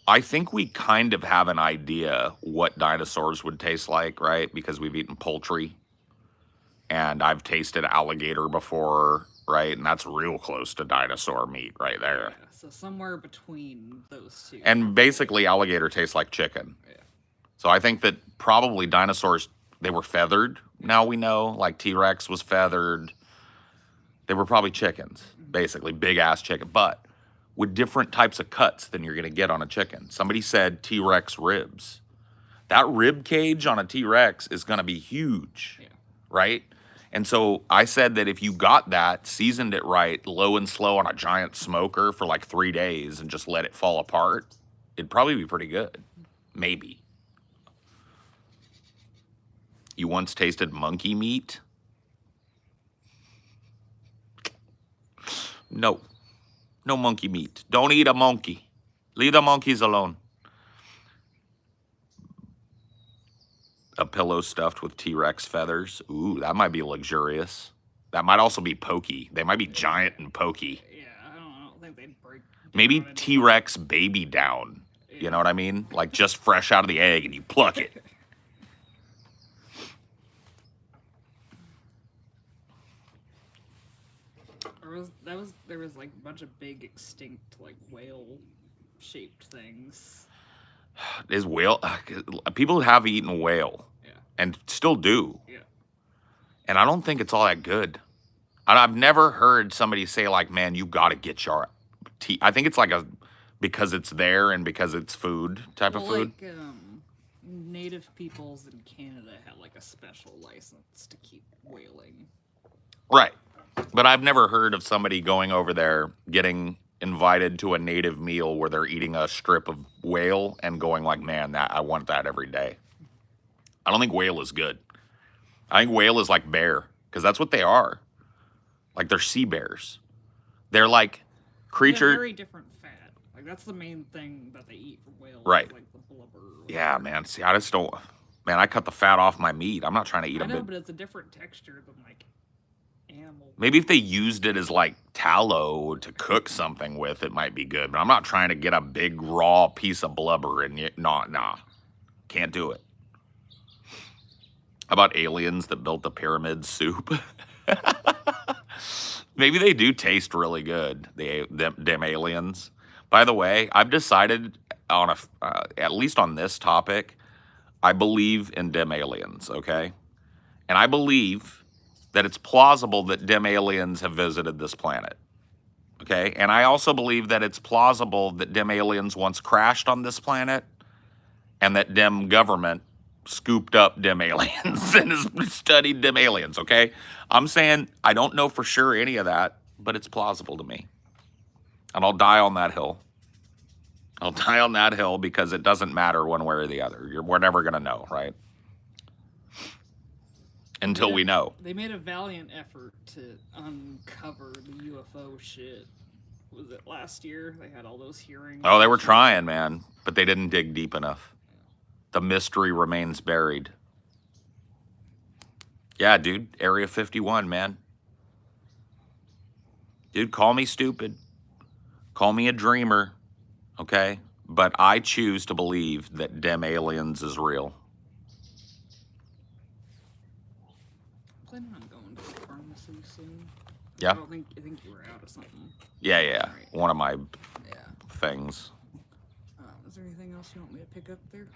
I think we kind of have an idea what dinosaurs would taste like, right? Because we've eaten poultry. And I've tasted alligator before, right? And that's real close to dinosaur meat right there. Yeah, so somewhere between those two. And basically alligator tastes like chicken. Yeah. So I think that probably dinosaurs, they were feathered. Now we know, like T-Rex was feathered. They were probably chickens, basically, big-ass chicken. But with different types of cuts than you're going to get on a chicken. Somebody said T-Rex ribs. That rib cage on a T-Rex is going to be huge, right? And so I said that if you got that, seasoned it right, low and slow on a giant smoker for like 3 days and just let it fall apart, it'd probably be pretty good. Maybe. You once tasted monkey meat? No. No monkey meat. Don't eat a monkey. Leave the monkeys alone. A pillow stuffed with T-Rex feathers. Ooh, that might be luxurious. That might also be pokey. They might be giant and pokey. Yeah, I don't think they'd break down Maybe into, like- T-Rex baby down. You know what I mean? Like just fresh out of the egg and you pluck it. There was like a bunch of big extinct like whale shaped things. Is whale... People have eaten whale. Yeah. And still do. Yeah. And I don't think it's all that good. And I've never heard somebody say like, man, you got to get your tea. I think it's like because it's there and because it's food type of food. Like native peoples in Canada had like a special license to keep whaling. Right. But I've never heard of somebody going over there, getting invited to a native meal where they're eating a strip of whale and going like, man, I want that every day. I don't think whale is good. I think whale is like bear, because that's what they are. Like they're sea bears. They're like creature. They're very different fat. Like that's the main thing that they eat from whales. Right. Like the blubber. Yeah, man. See, I just don't. Man, I cut the fat off my meat. I'm not trying to eat I a know, big. but it's a different texture than like animal. Maybe if they used it as like tallow to cook something with, it might be good. But I'm not trying to get a big raw piece of blubber and nah, can't do it. How about aliens that built the pyramid soup? Maybe they do taste really good, them aliens. By the way, I've decided on at least on this topic, I believe in them aliens, okay? And I believe that it's plausible that them aliens have visited this planet, okay? And I also believe that it's plausible that them aliens once crashed on this planet and that them government scooped up them aliens and has studied them aliens, okay? I'm saying I don't know for sure any of that, but it's plausible to me. And I'll die on that hill. I'll die on that hill because it doesn't matter one way or the other. We're never going to know, right? Until we know. They made a valiant effort to uncover the UFO shit. Was it last year? They had all those hearings. Oh, they were trying, man, but they didn't dig deep enough. The mystery remains buried. Yeah, dude, Area 51, man. Dude, call me stupid. Call me a dreamer, okay? But I choose to believe that them aliens is real. Planning on going to the pharmacy soon. Yeah? I think you were out of something. Yeah. Right. One of my Yeah. things. Is there anything else you want me to pick up there?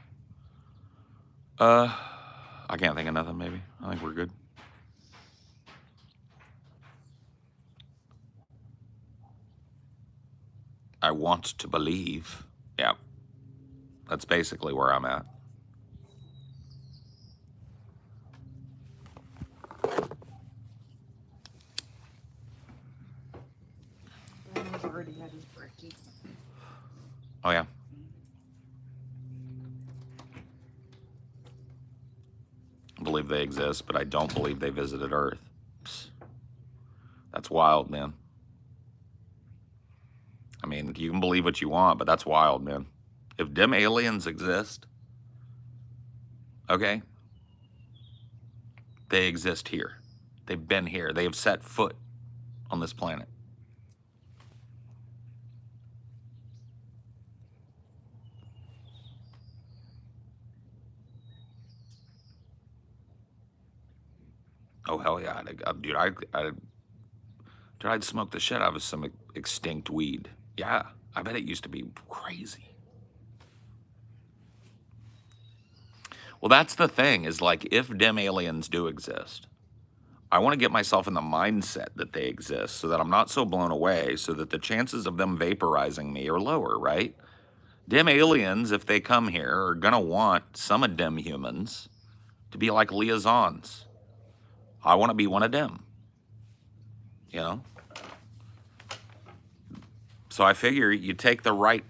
I can't think of nothing, maybe. I think we're good. I want to believe. Yeah. That's basically where I'm at. Brian's already had his brekkie. Oh, yeah. I believe they exist, but I don't believe they visited Earth. Psst. That's wild, man. I mean, you can believe what you want, but that's wild, man. If them aliens exist, okay, they exist here. They've been here. They have set foot on this planet. Oh, hell yeah. Dude, I'd smoke the shit out of some extinct weed. Yeah, I bet it used to be crazy. Well, that's the thing, is like, if them aliens do exist, I want to get myself in the mindset that they exist so that I'm not so blown away, so that the chances of them vaporizing me are lower, right? Them aliens, if they come here, are going to want some of them humans to be like liaisons. I want to be one of them, you know? So I figure you take the right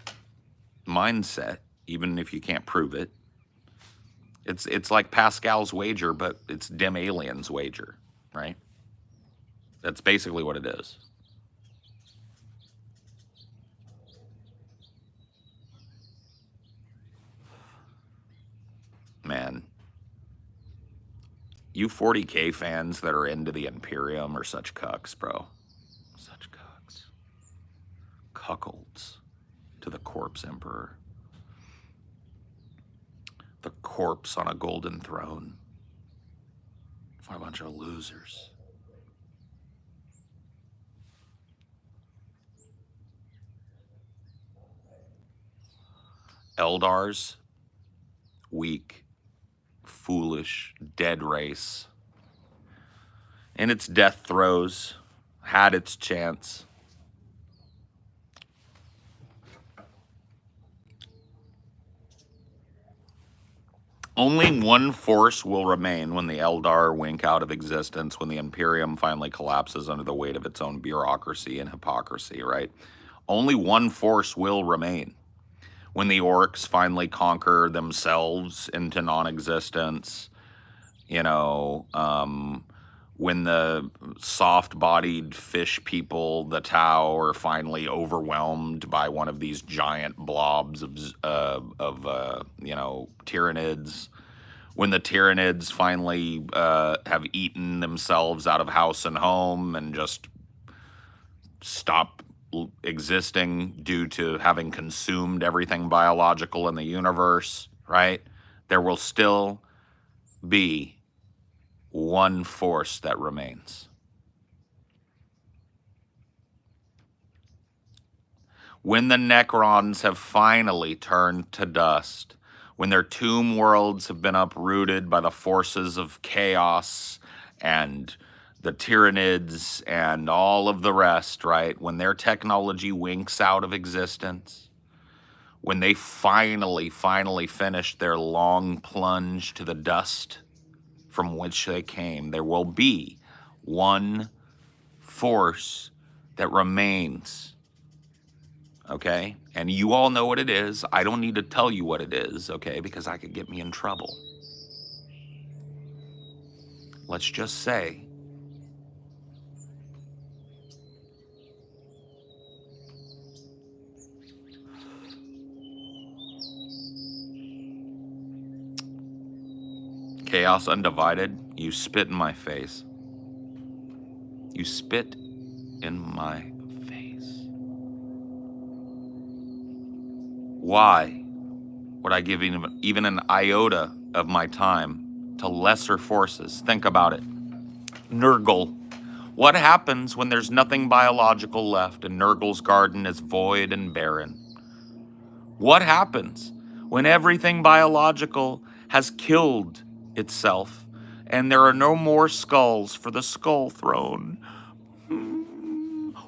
mindset, even if you can't prove it. It's like Pascal's wager, but it's them aliens' wager, right? That's basically what it is. You 40K fans that are into the Imperium are such cucks, bro. Such cucks. Cuckolds to the corpse emperor. The corpse on a golden throne. What a bunch of losers. Eldars, weak, foolish, dead race. In its death throes, had its chance. Only one force will remain when the Eldar wink out of existence, when the Imperium finally collapses under the weight of its own bureaucracy and hypocrisy, right? Only one force will remain. When the orcs finally conquer themselves into non-existence, you know, when the soft-bodied fish people, the Tau, are finally overwhelmed by one of these giant blobs of you know, Tyranids, when the Tyranids finally have eaten themselves out of house and home and just stop existing due to having consumed everything biological in the universe, right? There will still be one force that remains. When the Necrons have finally turned to dust, when their tomb worlds have been uprooted by the forces of chaos and the Tyranids and all of the rest, right? When their technology winks out of existence, when they finally finish their long plunge to the dust from which they came, there will be one force that remains, okay? And you all know what it is. I don't need to tell you what it is, okay? Because I could get me in trouble. Let's just say Chaos Undivided, you spit in my face. You spit in my face. Why would I give even an iota of my time to lesser forces? Think about it. Nurgle. What happens when there's nothing biological left and Nurgle's garden is void and barren? What happens when everything biological has killed itself and there are no more skulls for the skull throne?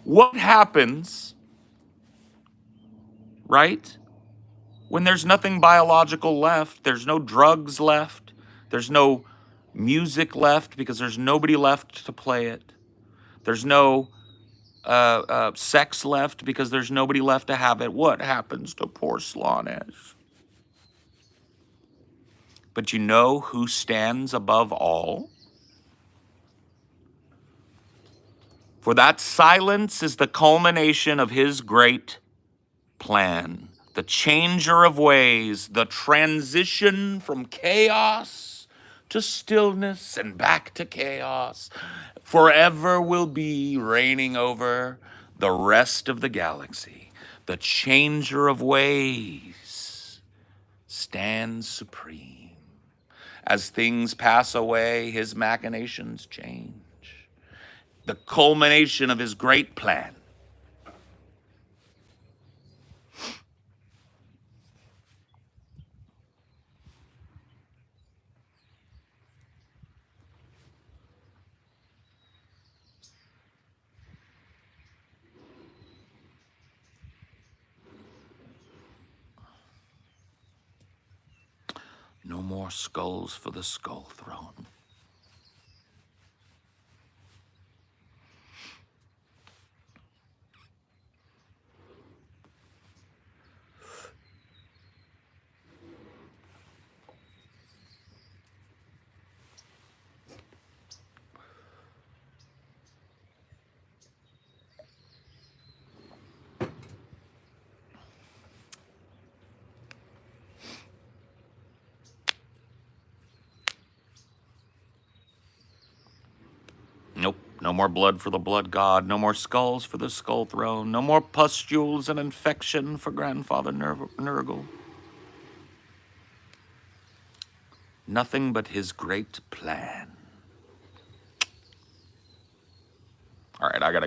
What happens, right? When there's nothing biological left, there's no drugs left, there's no music left because there's nobody left to play it. There's no sex left because there's nobody left to have it. What happens to poor Slaanesh? But you know who stands above all? For that silence is the culmination of his great plan. The changer of ways, the transition from chaos to stillness and back to chaos, forever will be reigning over the rest of the galaxy. The changer of ways stands supreme. As things pass away, his machinations change. The culmination of his great plan. No more skulls for the skull throne. No more blood for the blood god. No more skulls for the skull throne. No more pustules and infection for Grandfather Nurgle. Nothing but his great plan. All right, I gotta